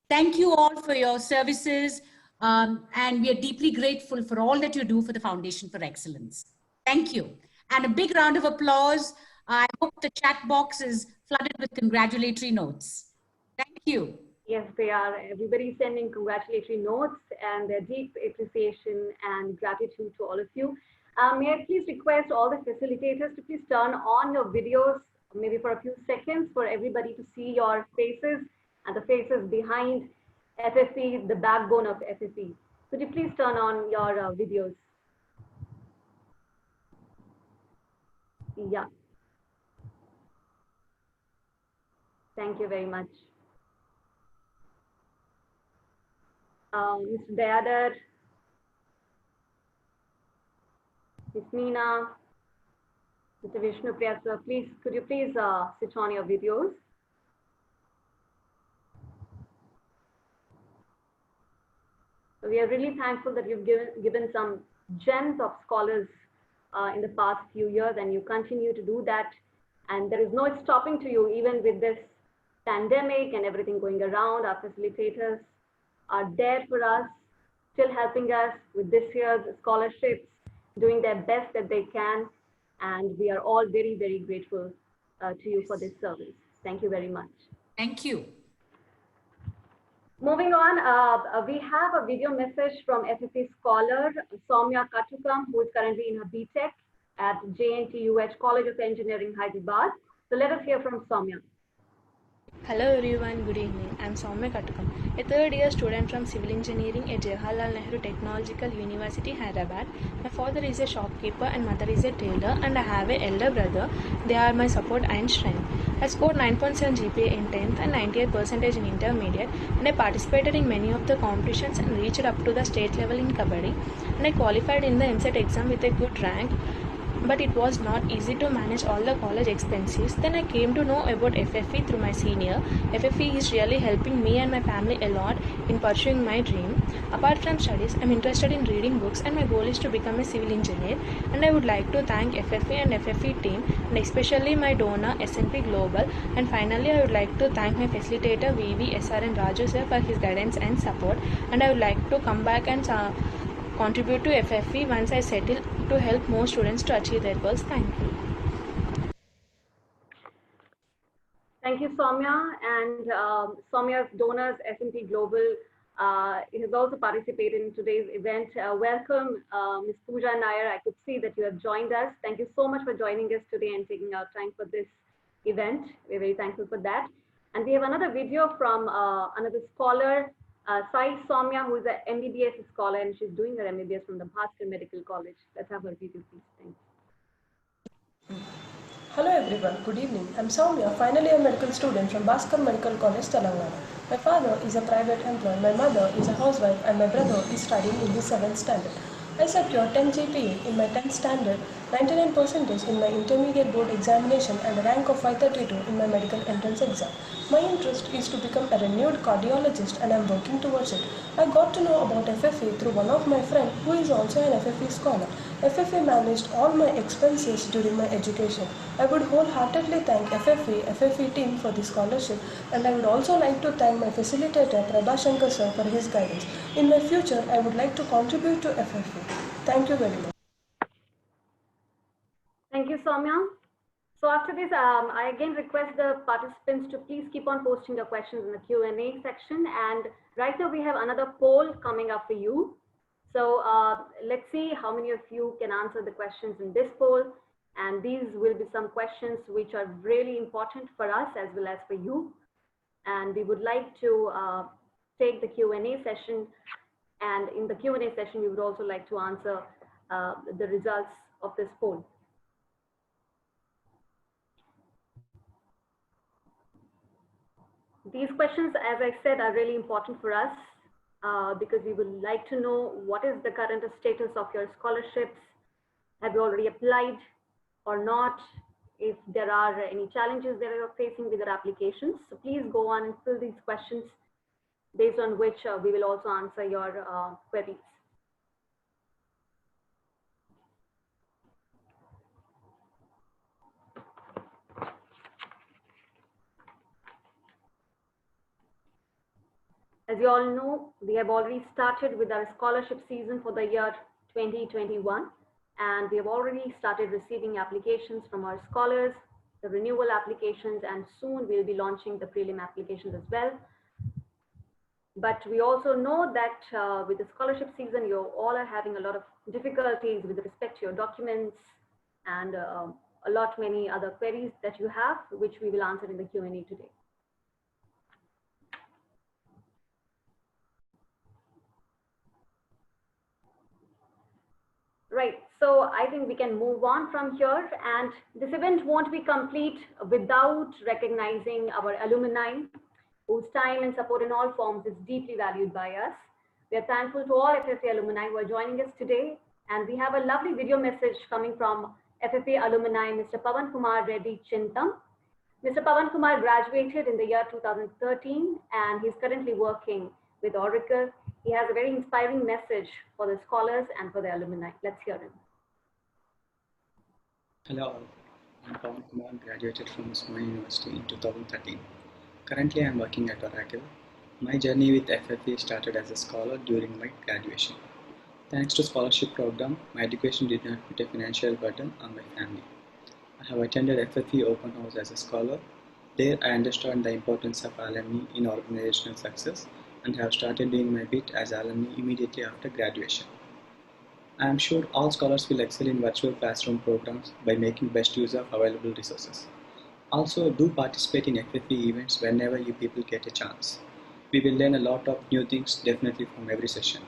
Thank you all for your services, and we are deeply grateful for all that you do for the Foundation for Excellence. Thank you. And a big round of applause. I hope the chat box is flooded with congratulatory notes. Thank you. Yes, they are. Everybody's sending congratulatory notes and their deep appreciation and gratitude to all of you. May I please request all the facilitators to please turn on your videos, maybe for a few seconds, for everybody to see your faces and the faces behind FFE, the backbone of FFE. Could you please turn on your videos? Yeah. Thank you very much. Mr. Dayadar, Ms. Meena, Mr. Vishnu Priya, sir, please, could you please switch on your videos? So we are really thankful that you've given some gems of scholars in the past few years, and you continue to do that. And there is no stopping to you, even with this pandemic and everything going around. Our facilitators are there for us, still helping us with this year's scholarships, doing their best that they can. And we are all very, very grateful to you for this service. Thank you very much. Thank you. Moving on, we have a video message from FFE scholar Soumya Katukam, who is currently in her BTech at JNTUH College of Engineering, Hyderabad. So let us hear from Soumya. Hello everyone, good evening. I am Soumya Katukam, a third year student from Civil Engineering at Jawaharlal Nehru Technological University, Hyderabad. My father is a shopkeeper and mother is a tailor, and I have an elder brother. They are my support and strength. I scored 9.7 GPA in 10th and 98% in intermediate, and I participated in many of the competitions and reached up to the state level in Kabaddi, and I qualified in the MSET exam with a good rank. But it was not easy to manage all the college expenses. Then I came to know about FFE through my senior. FFE is really helping me and my family a lot in pursuing my dream. Apart from studies, I'm interested in reading books, and my goal is to become a civil engineer. And I would like to thank FFE and FFE team, and especially my donor S&P Global. And finally, I would like to thank my facilitator VV SRN Raju sir for his guidance and support. And I would like to come back and contribute to FFE once I settle, to help more students to achieve their goals. Thank you. Thank you, Soumya. And Soumya's donors, S&P Global, has also participated in today's event. Welcome, Ms. Pooja Nair. I could see that you have joined us. Thank you so much for joining us today and taking our time for this event. We're very thankful for that. And we have another video from another scholar, Sai Soumya, who is an MBBS scholar, and she's doing her MBBS from the Bhaskar Medical College. Let's have her video, please. Thanks. Hello everyone, good evening. I'm Soumya, final year medical student from Bhaskar Medical College, Telangana. My father is a private employee, my mother is a housewife, and my brother is studying in the 7th standard. I secured 10 GPA in my 10th standard, 99% in my intermediate board examination, and a rank of 532 in my medical entrance exam. My interest is to become a renewed cardiologist, and I'm working towards it. I got to know about FFE through one of my friends who is also an FFE scholar. FFE managed all my expenses during my education. I would wholeheartedly thank FFE team for this scholarship, and I would also like to thank my facilitator Prabhashankar sir for his guidance. In my future, I would like to contribute to FFE. Thank you very much. Thank you, Soumya. So after this, I again request the participants to please keep on posting your questions in the Q&A section. And right now we have another poll coming up for you. So let's see how many of you can answer the questions in this poll. And these will be some questions which are really important for us as well as for you. And we would like to take the Q&A session. And in the Q&A session, we would also like to answer the results of this poll. These questions, as I said, are really important for us because we would like to know what is the current status of your scholarships. Have you already applied or not? If there are any challenges that you're facing with your applications, so please go on and fill these questions based on which we will also answer your queries. As you all know, we have already started with our scholarship season for the year 2021, and we have already started receiving applications from our scholars, the renewal applications, and soon we'll be launching the prelim applications as well. But we also know that with the scholarship season, you all are having a lot of difficulties with respect to your documents and a lot many other queries that you have, which we will answer in the Q&A today. Right, so I think we can move on from here, and this event won't be complete without recognizing our alumni whose time and support in all forms is deeply valued by us. We are thankful to all FFA alumni who are joining us today, and we have a lovely video message coming from FFA alumni Mr. Pavan Kumar Reddy Chintam. Mr. Pavan Kumar graduated in the year 2013 and he's currently working with Oracle. He has a very inspiring message for the scholars and for the alumni. Let's hear him. Hello, I'm Pawan Kumar, graduated from Usman University in 2013. Currently, I'm working at Oracle. My journey with FFE started as a scholar during my graduation. Thanks to scholarship program, my education did not put a financial burden on my family. I have attended FFE Open House as a scholar. There, I understand the importance of alumni in organizational success and have started doing my bit as alumni immediately after graduation. I am sure all scholars will excel in virtual classroom programs by making best use of available resources. Also, do participate in FFE events whenever you people get a chance. We will learn a lot of new things definitely from every session.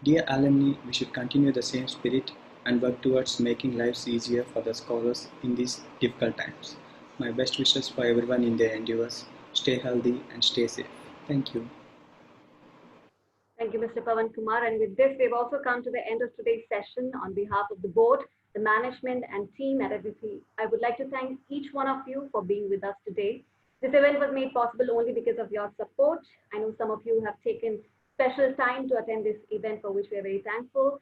Dear alumni, we should continue the same spirit and work towards making lives easier for the scholars in these difficult times. My best wishes for everyone in their endeavors. Stay healthy and stay safe. Thank you. Thank you, Mr. Pavan Kumar. And with this, we've also come to the end of today's session. On behalf of the board, the management and team at FFE, I would like to thank each one of you for being with us today. This event was made possible only because of your support. I know some of you have taken special time to attend this event, for which we are very thankful.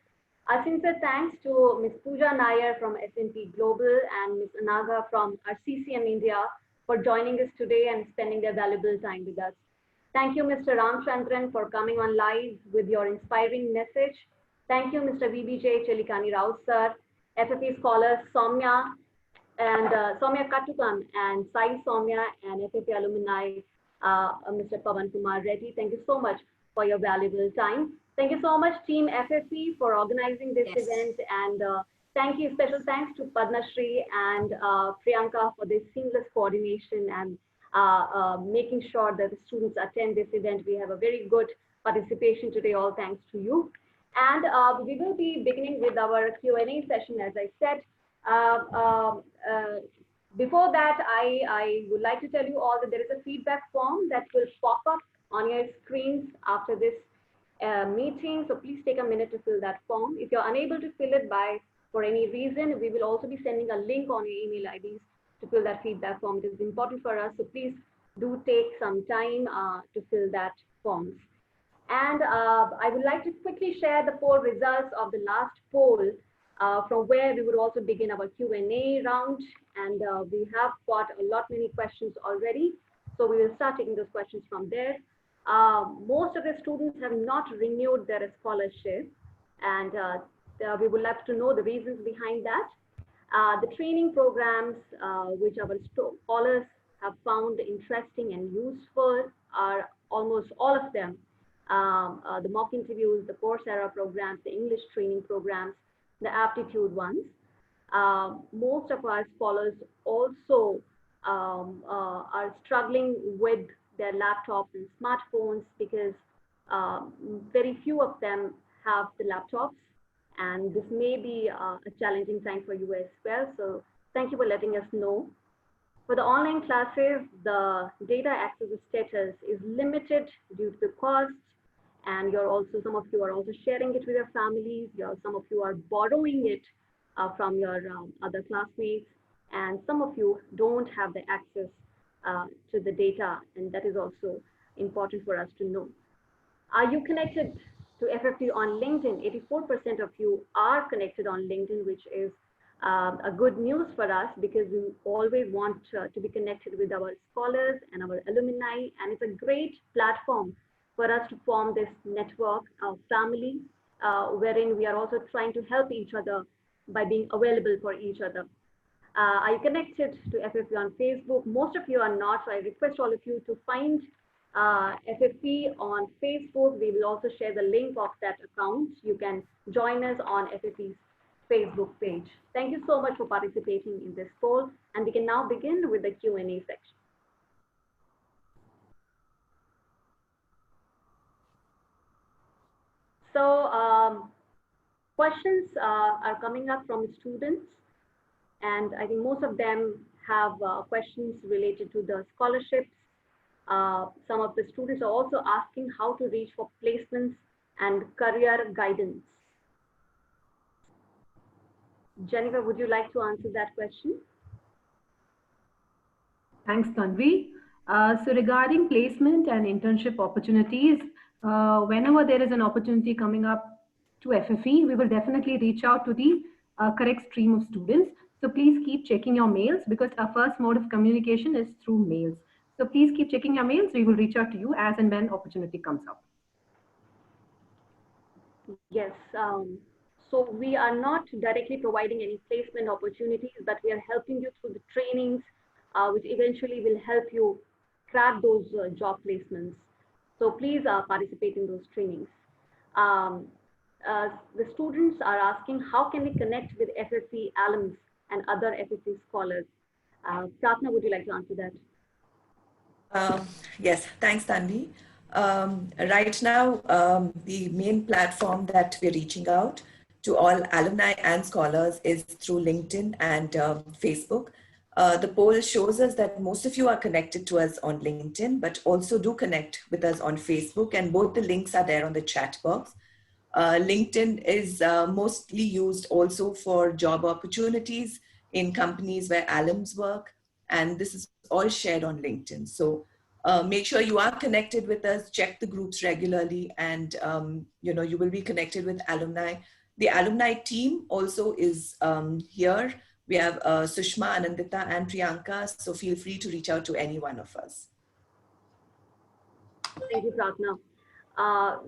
Our sincere thanks to Ms. Pooja Nair from S&P Global and Ms. Anaga from our CCM India for joining us today and spending their valuable time with us. Thank you, Mr. Ramchandran, for coming on live with your inspiring message. Thank you, Mr. VBJ Chelikani Rao, sir, FFE scholars Soumya and Soumya Katukan and Sai Soumya and FFE alumni, Mr. Pavan Kumar Reddy. Thank you so much for your valuable time. Thank you so much, Team FFE, for organizing this event. And thank you, special thanks to Padma Shri and Priyanka for this seamless coordination and making sure that the students attend this event. We have a very good participation today, all thanks to you. And we will be beginning with our Q&A session, as I said. Before that, I would like to tell you all that there is a feedback form that will pop up on your screens after this meeting. So please take a minute to fill that form. If you're unable to fill it for any reason, we will also be sending a link on your email IDs to fill that feedback form. It is important for us, so please do take some time to fill that form. And I would like to quickly share the poll results of the last poll from where we would also begin our Q&A round. And we have got a lot many questions already, so we will start taking those questions from there. Most of the students have not renewed their scholarship, and we would like to know the reasons behind that. The training programs which our scholars have found interesting and useful are almost all of them the mock interviews, the Coursera programs, the English training programs, the aptitude ones. Most of our scholars also are struggling with their laptops and smartphones because um, very few of them have the laptops, and this may be a challenging time for you as well. So thank you for letting us know. For the online classes, the data access status is limited due to the cost, and some of you are also sharing it with your families. Some of you are borrowing it from your other classmates, and some of you don't have the access to the data, and that is also important for us to know. Are you connected to FFT on LinkedIn? 84% of you are connected on LinkedIn, which is a good news for us because we always want to be connected with our scholars and our alumni. And it's a great platform for us to form this network of family, wherein we are also trying to help each other by being available for each other. Are you connected to FFP on Facebook? Most of you are not, so I request all of you to find FFP on Facebook. We will also share the link of that account. You can join us on FFP's Facebook page. Thank you so much for participating in this poll, and we can now begin with the Q&A section. So questions are coming up from students, and I think most of them have questions related to the scholarships. Some of the students are also asking how to reach for placements and career guidance. Jennifer, would you like to answer that question? Thanks, Tanvi. So regarding placement and internship opportunities, whenever there is an opportunity coming up to FFE, we will definitely reach out to the correct stream of students. So please keep checking your mails because our first mode of communication is through mails. So please keep checking your mails. We will reach out to you as and when opportunity comes up. Yes. So we are not directly providing any placement opportunities, but we are helping you through the trainings, which eventually will help you crack those job placements. So please participate in those trainings. The students are asking, how can we connect with FFE alums and other FFE scholars? Pratna, would you like to answer that? Yes, thanks, Tanvi. Right now, the main platform that we're reaching out to all alumni and scholars is through LinkedIn and Facebook. The poll shows us that most of you are connected to us on LinkedIn, but also do connect with us on Facebook, and both the links are there on the chat box. LinkedIn is mostly used also for job opportunities in companies where alums work, and this is all shared on LinkedIn. So make sure you are connected with us, check the groups regularly, and you will be connected with alumni. The alumni team also is here. We have Sushma, Anandita, and Priyanka, so feel free to reach out to any one of us. Thank you, Pratna.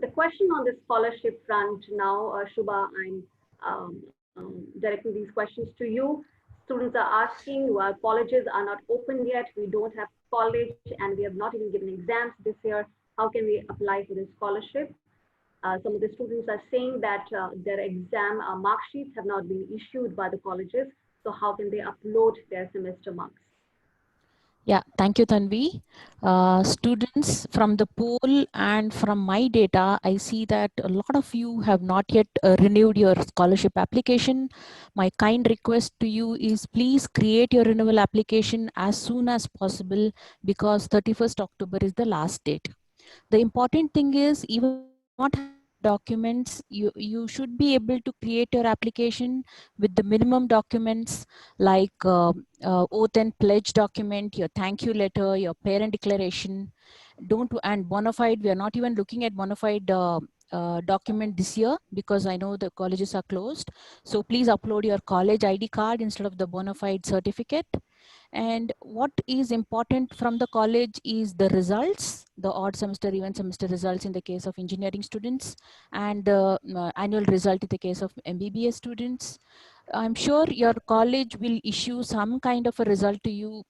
The question on the scholarship front now, Shubha, I'm directing these questions to you. Students are asking, while colleges are not open yet, we don't have college, and we have not even given exams this year. How can we apply for this scholarship? Some of the students are saying that their exam mark sheets have not been issued by the colleges. So how can they upload their semester marks? Yeah, thank you, Tanvi. Students, from the poll and from my data, I see that a lot of you have not yet renewed your scholarship application. My kind request to you is please create your renewal application as soon as possible because 31st October is the last date. The important thing is, even if you do not have documents, you should be able to create your application with the minimum documents like oath and pledge document, your thank you letter, your parent declaration. And bona fide, we are not even looking at bona fide document this year because I know the colleges are closed. So please upload your college ID card instead of the bona fide certificate. And what is important from the college is the results, the odd semester, even semester results in the case of engineering students, and the annual result in the case of MBBS students. I'm sure your college will issue some kind of a result to you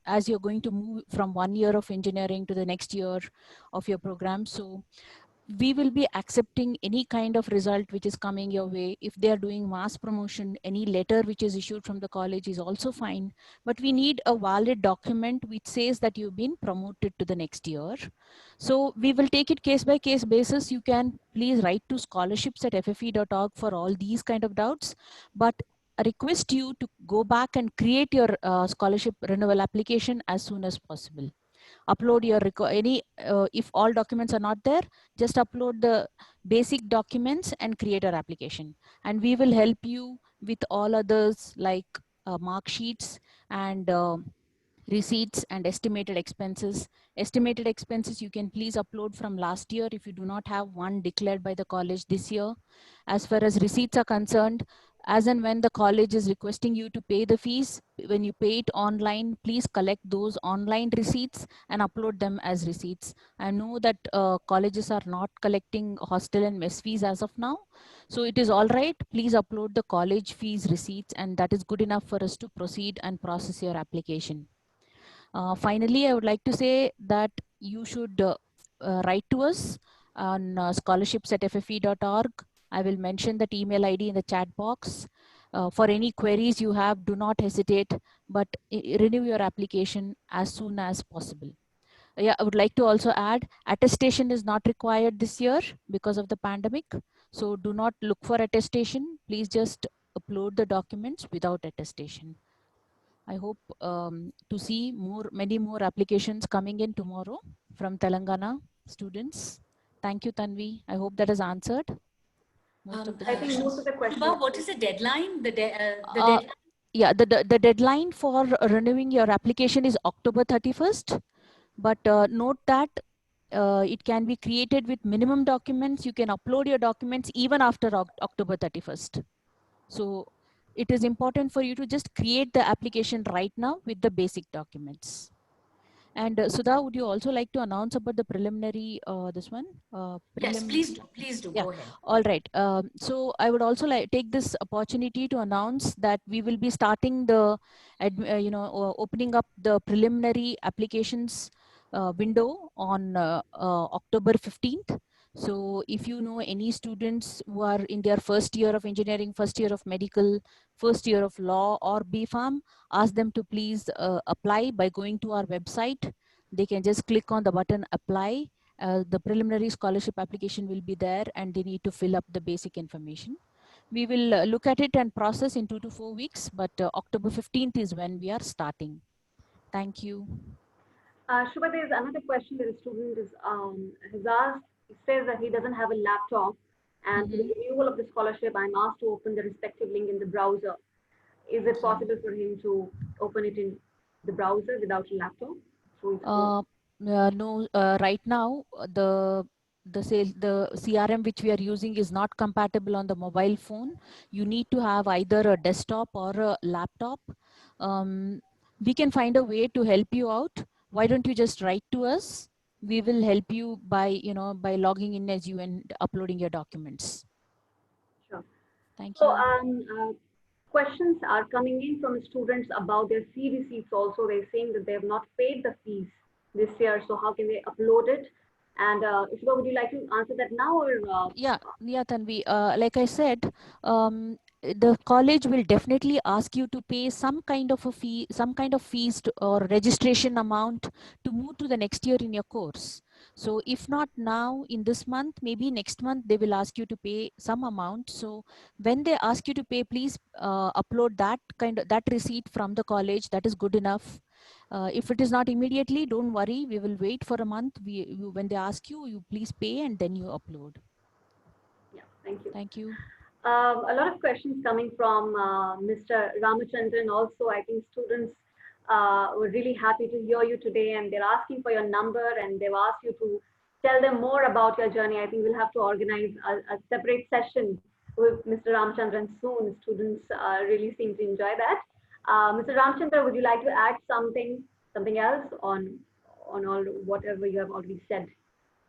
as you're going to move from 1 year of engineering to the next year of your program. So we will be accepting any kind of result which is coming your way. If they are doing mass promotion, any letter which is issued from the college is also fine. But we need a valid document which says that you've been promoted to the next year. So we will take it case by case basis. You can please write to scholarships@ffe.org for all these kind of doubts. But I request you to go back and create your scholarship renewal application as soon as possible. Upload your if all documents are not there, just upload the basic documents and create your application, and we will help you with all others like mark sheets and receipts and estimated expenses. You can please upload from last year if you do not have one declared by the college this year. As far as receipts are concerned, as and when the college is requesting you to pay the fees, when you pay it online, please collect those online receipts and upload them as receipts. I know that colleges are not collecting hostel and mess fees as of now, so it is all right. Please upload the college fees receipts, and that is good enough for us to proceed and process your application. Finally, I would like to say that you should write to us on scholarships@ffe.org. I will mention that email ID in the chat box. For any queries you have, do not hesitate, but renew your application as soon as possible. Yeah, I would like to also add, attestation is not required this year because of the pandemic. So do not look for attestation. Please just upload the documents without attestation. I hope to see many more applications coming in tomorrow from Telangana students. Thank you, Tanvi. I hope that has answered most of the I think most of the questions. Shubha, what is the deadline? The deadline? Yeah, the deadline for renewing your application is October 31st. But note that it can be created with minimum documents. You can upload your documents even after October 31st. So it is important for you to just create the application right now with the basic documents. And Sudha, would you also like to announce about the preliminary, this one? Yes, please do. Please do. Yeah. Go ahead. All right. So I would also like take this opportunity to announce that we will be starting the, opening up the preliminary applications window on October 15th. So if you know any students who are in their first year of engineering, first year of medical, first year of law or BPharm, ask them to please apply by going to our website. They can just click on the button apply. The preliminary scholarship application will be there, and they need to fill up the basic information. We will look at it and process in 2 to 4 weeks, but October 15th is when we are starting. Thank you. Shubha, there's another question that a student has asked. He says that he doesn't have a laptop, and for the renewal of the scholarship, I'm asked to open the respective link in the browser. Is it possible for him to open it in the browser without a laptop? No, right now the CRM which we are using is not compatible on the mobile phone. You need to have either a desktop or a laptop. We can find a way to help you out. Why don't you just write to us? We will help you by logging in as you and uploading your documents. Sure. Thank So, you. questions are coming in from students about their fee receipts also. They're saying that they have not paid the fees this year. So how can they upload it? And Shubha, would you like to answer that now or? Yeah, Tanvi. Like I said, the college will definitely ask you to pay some kind of a fee, some kind of fees or registration amount to move to the next year in your course. So if not now in this month, maybe next month they will ask you to pay some amount. So when they ask you to pay, please upload that receipt from the college. That is good enough. If it is not immediately, don't worry. We will wait for a month. When they ask you, you please pay and then you upload. Yeah, thank you. Thank you. A lot of questions coming from Mr. Ramachandran also. I think students were really happy to hear you today, and they're asking for your number, and they've asked you to tell them more about your journey. I think we'll have to organize a separate session with Mr. Ramachandran soon. Students really seem to enjoy that. Mr. Ramachandran, would you like to add something else on all whatever you have already said?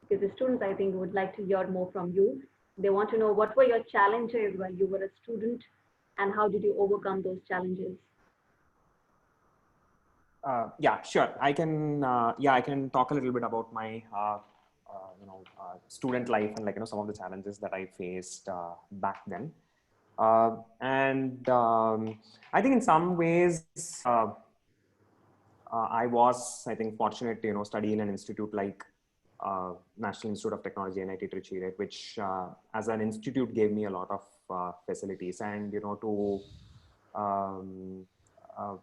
Because the students, I think, would like to hear more from you. They want to know what were your challenges while you were a student, and how did you overcome those challenges? Yeah, sure. I can talk a little bit about my student life and some of the challenges that I faced back then. I think in some ways, I think, fortunate to, study in an institute like National Institute of Technology, NIT Trichy, right, which as an institute gave me a lot of facilities, and um, uh,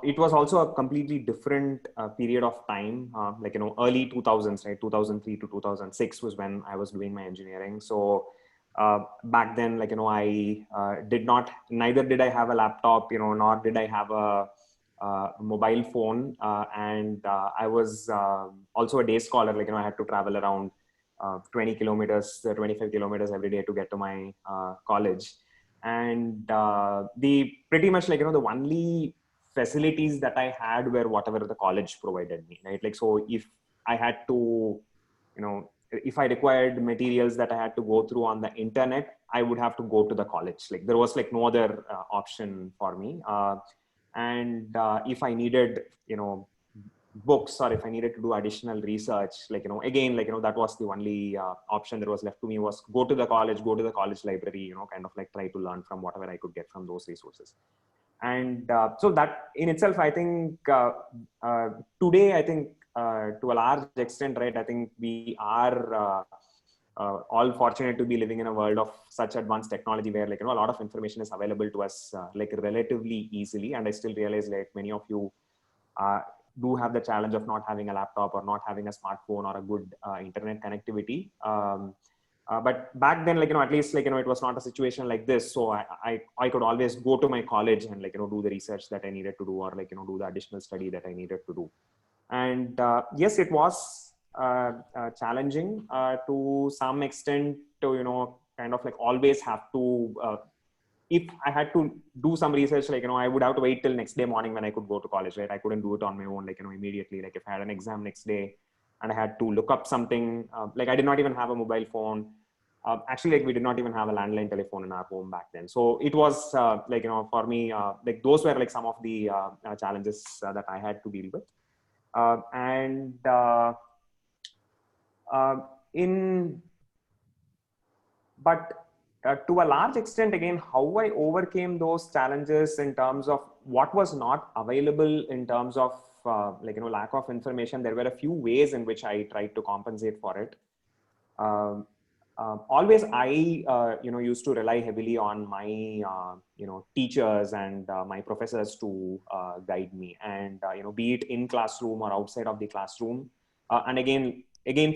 it was also a completely different period of time, early 2000s, right, 2003 to 2006 was when I was doing my engineering. So back then, I neither did I have a laptop, nor did I have a mobile phone, and I was also a day scholar. I had to travel around 20 kilometers, 25 kilometers every day to get to my college. And the pretty much the only facilities that I had were whatever the college provided me, right? So if I had to, if I required materials that I had to go through on the internet, I would have to go to the college. There was no other option for me. And if I needed, books, or if I needed to do additional research, again, that was the only option that was left to me, was go to the college library, kind of try to learn from whatever I could get from those resources. And so that in itself, I think today, I think to a large extent, right, I think we are all fortunate to be living in a world of such advanced technology where a lot of information is available to us relatively easily. And I still realize many of you do have the challenge of not having a laptop or not having a smartphone or a good internet connectivity. But back then, at least, it was not a situation like this. So I could always go to my college and do the research that I needed to do, or do the additional study that I needed to do. And yes, it was challenging to some extent to, kind of always have to, if I had to do some research, I would have to wait till next day morning when I could go to college, right? I couldn't do it on my own, immediately. If I had an exam next day and I had to look up something, I did not even have a mobile phone. Actually, we did not even have a landline telephone in our home back then. So it was for me, those were some of the challenges that I had to deal with. To a large extent, again, how I overcame those challenges in terms of what was not available in terms of lack of information, there were a few ways in which I tried to compensate for it. Always I used to rely heavily on my teachers and my professors to guide me, and be it in classroom or outside of the classroom. And again,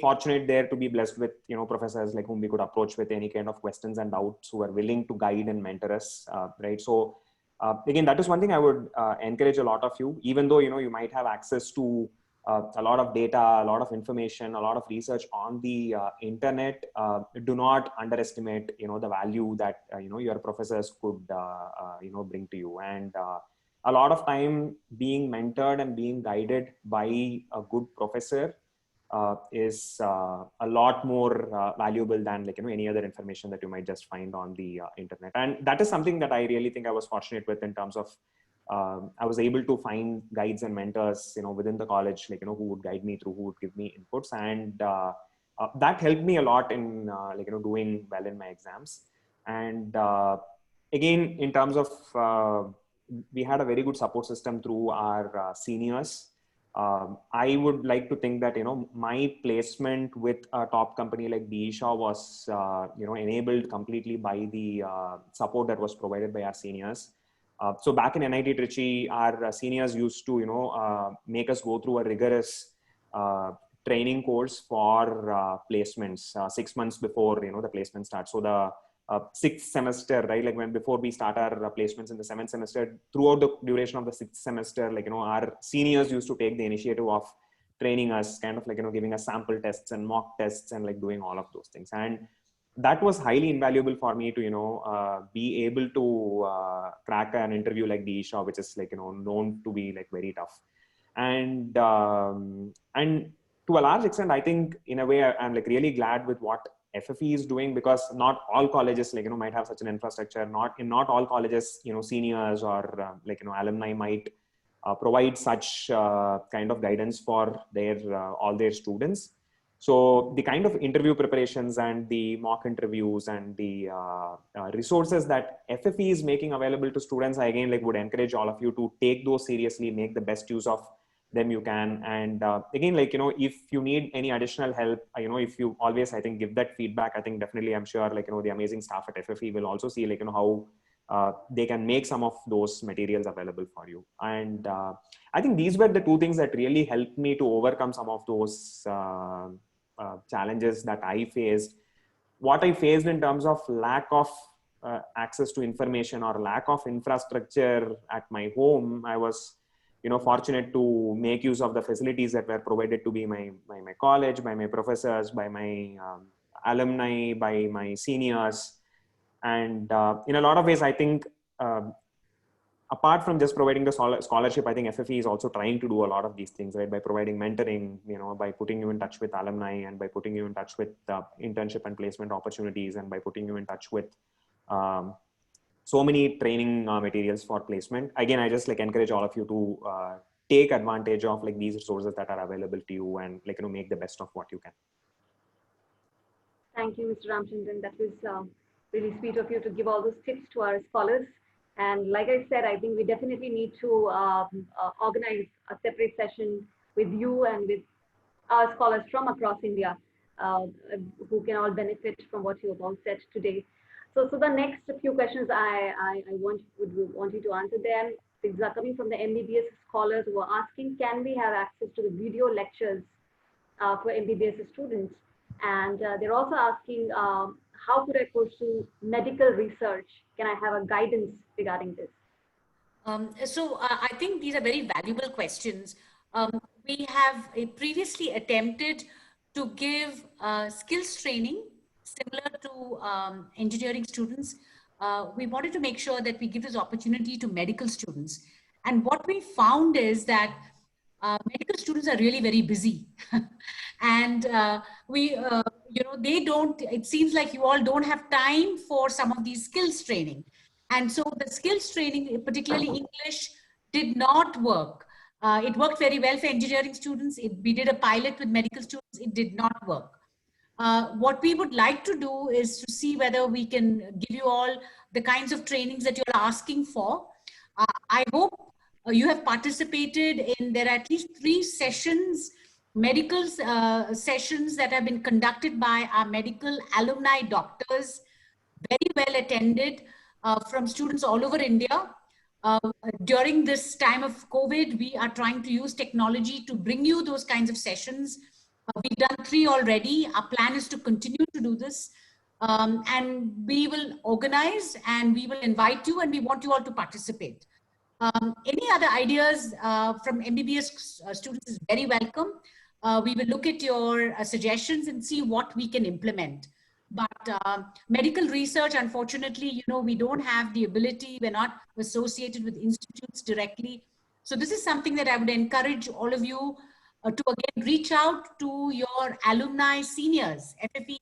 fortunate there to be blessed with professors whom we could approach with any kind of questions and doubts, who are willing to guide and mentor us, right? So again, that is one thing I would encourage a lot of you, even though you might have access to a lot of data, a lot of information, a lot of research on the internet. Do not underestimate the value that your professors could bring to you. And a lot of time, being mentored and being guided by a good professor is a lot more valuable than any other information that you might just find on the internet. And that is something that I really think I was fortunate with, in terms of I was able to find guides and mentors within the college, who would guide me through, who would give me inputs, and that helped me a lot in doing well in my exams. And again, in terms of we had a very good support system through our seniors. I would like to think that my placement with a top company like BE Shaw was enabled completely by the support that was provided by our seniors. So back in NIT Trichy, our seniors used to make us go through a rigorous training course for placements 6 months before the placement starts. So the sixth semester, right? When before we start our placements in the 7th semester, throughout the duration of the 6th semester, our seniors used to take the initiative of training us, kind of giving us sample tests and mock tests, and doing all of those things. And that was highly invaluable for me to be able to crack an interview like the Shaw, which is known to be very tough. And to a large extent, I think in a way I'm really glad with what FFE is doing, because not all colleges might have such an infrastructure. Not all colleges seniors or alumni might provide such kind of guidance for their all their students. So the kind of interview preparations and the mock interviews and the resources that FFE is making available to students, I again would encourage all of you to take those seriously, make the best use of them you can. And again, if you need any additional help, if you always, I think, give that feedback, I think definitely, I'm sure, the amazing staff at FFE will also see, how they can make some of those materials available for you. And I think these were the two things that really helped me to overcome some of those challenges that I faced. What I faced in terms of lack of access to information or lack of infrastructure at my home, I was fortunate to make use of the facilities that were provided to me by my college, by my professors, by my alumni, by my seniors. And in a lot of ways, I think apart from just providing the scholarship, I think FFE is also trying to do a lot of these things, right? By providing mentoring, by putting you in touch with alumni, and by putting you in touch with internship and placement opportunities, and by putting you in touch with so many training materials for placement. Again, I just encourage all of you to take advantage of these resources that are available to you, and make the best of what you can. Thank you, Mr. Ramchandran. That was really sweet of you to give all those tips to our scholars. And like I said, I think we definitely need to organize a separate session with you and with our scholars from across India who can all benefit from what you have all said today. So the next few questions would want you to answer them. These are coming from the MBBS scholars who are asking, can we have access to the video lectures for MBBS students? And they're also asking, how could I pursue medical research? Can I have a guidance regarding this? I think these are very valuable questions. We have previously attempted to give skills training similar to engineering students. We wanted to make sure that we give this opportunity to medical students. And what we found is that medical students are really very busy. And they don't, it seems like you all don't have time for some of these skills training. And so the skills training, particularly English, did not work. It worked very well for engineering students. We did a pilot with medical students. It did not work. What we would like to do is to see whether we can give you all the kinds of trainings that you're asking for. I hope you have participated in, there are at least 3 sessions, medical sessions that have been conducted by our medical alumni doctors, very well attended from students all over India. During this time of COVID, we are trying to use technology to bring you those kinds of sessions. We've done 3 already. Our plan is to continue to do this. And we will organize and we will invite you, and we want you all to participate. Any other ideas from MBBS students is very welcome. We will look at your suggestions and see what we can implement. But medical research, unfortunately, we don't have the ability. We're not associated with institutes directly. So this is something that I would encourage all of you to again reach out to your alumni seniors, FFE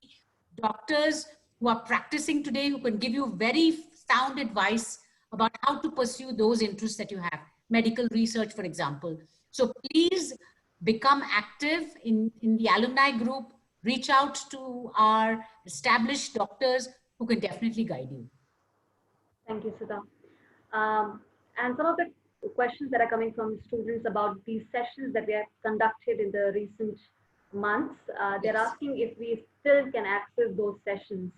doctors who are practicing today, who can give you very sound advice about how to pursue those interests that you have, medical research, for example. So please become active in the alumni group, reach out to our established doctors who can definitely guide you. Thank you, Sudha. And some of the questions that are coming from students about these sessions that we have conducted in the recent months, they're asking if we still can access those sessions.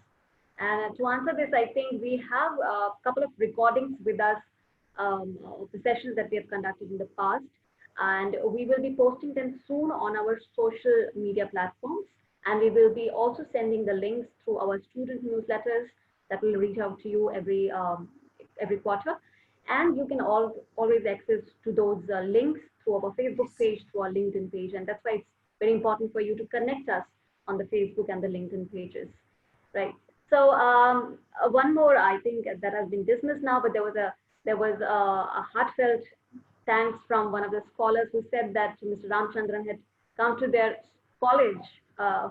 And to answer this, I think we have a couple of recordings with us of the sessions that we have conducted in the past. And we will be posting them soon on our social media platforms. And we will be also sending the links through our student newsletters that will reach out to you every quarter. And you can always access to those links through our Facebook page, through our LinkedIn page. And that's why it's very important for you to connect us on the Facebook and the LinkedIn pages, right? So one more, I think that has been dismissed now, but there was a heartfelt thanks from one of the scholars who said that Mr. Ramchandran had come to their college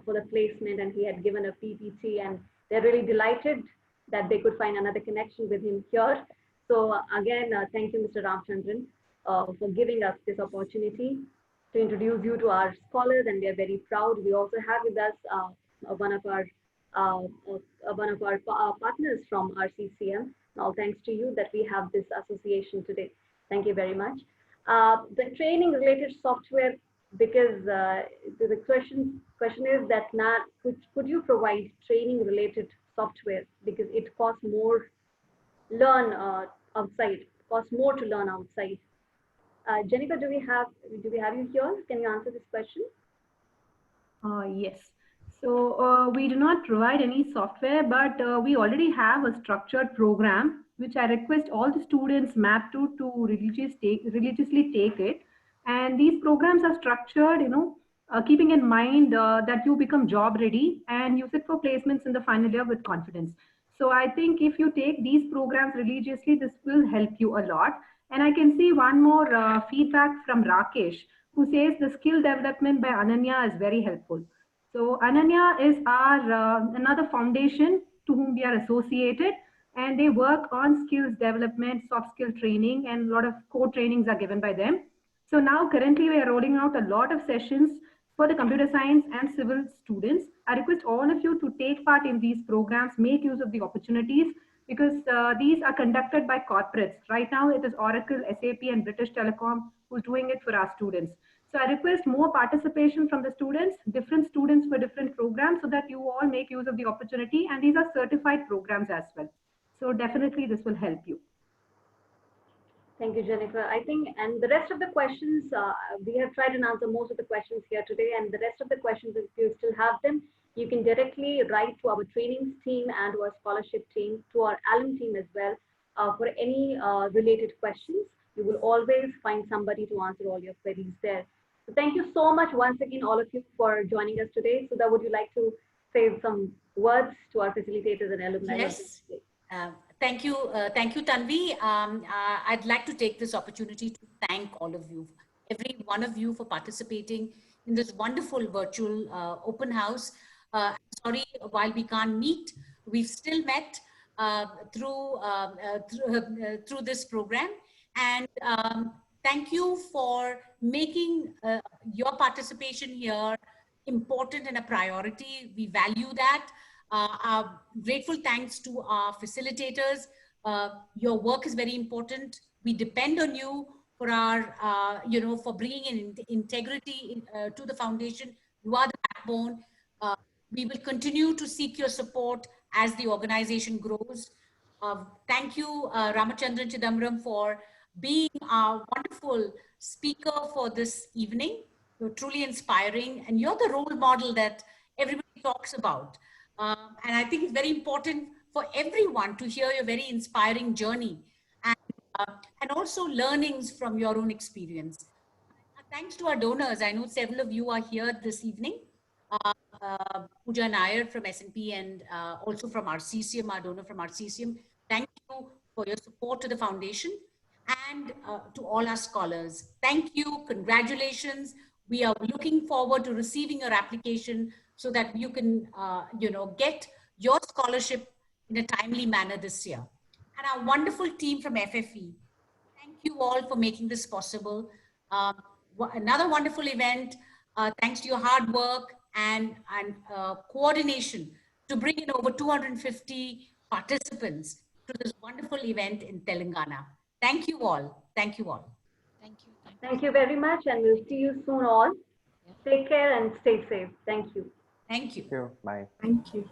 for the placement, and he had given a PPT, and they're really delighted that they could find another connection with him here. So again, thank you, Mr. Ramchandran. for giving us this opportunity to introduce you to our scholars, and we are very proud. We also have with us one of our partners from RCCM. All thanks to you that we have this association today. Thank you very much. The training related software, because the question is that now could you provide training related software, because it costs more learn outside, costs more to learn outside. Jennifer, do we have you here? Can you answer this question? Yes. So we do not provide any software, but we already have a structured program, which I request all the students map to religiously take it. And these programs are structured, keeping in mind that you become job ready and use it for placements in the final year with confidence. So I think if you take these programs religiously, this will help you a lot. And I can see one more feedback from Rakesh, who says the skill development by Ananya is very helpful. So Ananya is our another foundation to whom we are associated, and they work on skills development, soft skill training, and a lot of core trainings are given by them. So now currently we are rolling out a lot of sessions for the computer science and civil students. I request all of you to take part in these programs, make use of the opportunities, because these are conducted by corporates. Right now it is Oracle, SAP, and British Telecom who's doing it for our students. So I request more participation from the students, different students for different programs, so that you all make use of the opportunity. And these are certified programs as well. So definitely this will help you. Thank you, Jennifer. I think, and the rest of the questions, we have tried and answer most of the questions here today, and the rest of the questions, if you still have them, you can directly write to our trainings team and to our scholarship team, to our alum team as well, for any related questions. You will always find somebody to answer all your queries there. So thank you so much once again, all of you, for joining us today. Sudha, would you like to say some words to our facilitators and alumni? Yes. Thank you, Tanvi. I'd like to take this opportunity to thank all of you, every one of you, for participating in this wonderful virtual open house. Sorry, while we can't meet, we've still met through this program. And thank you for making your participation here important and a priority. We value that. Grateful thanks to our facilitators. Your work is very important. We depend on you for our, for bringing in integrity to the foundation. You are the backbone. We will continue to seek your support as the organization grows. Thank you, Ramachandran Chidambaram, for being our wonderful speaker for this evening. You're truly inspiring, and you're the role model that everybody talks about. And I think it's very important for everyone to hear your very inspiring journey and also learnings from your own experience. Thanks to our donors. I know several of you are here this evening. Pooja Nair from S&P and also from RCCM, our donor from RCCM. Thank you for your support to the foundation and to all our scholars. Thank you. Congratulations. We are looking forward to receiving your application so that you can, get your scholarship in a timely manner this year. And our wonderful team from FFE. Thank you all for making this possible. Another wonderful event, thanks to your hard work and coordination to bring in over 250 participants to this wonderful event in Telangana. Thank you all. Thank you all. Thank you. Thank you very much, and we'll see you soon all. Take care and stay safe. Thank you. Thank you. Thank you. Bye. Thank you.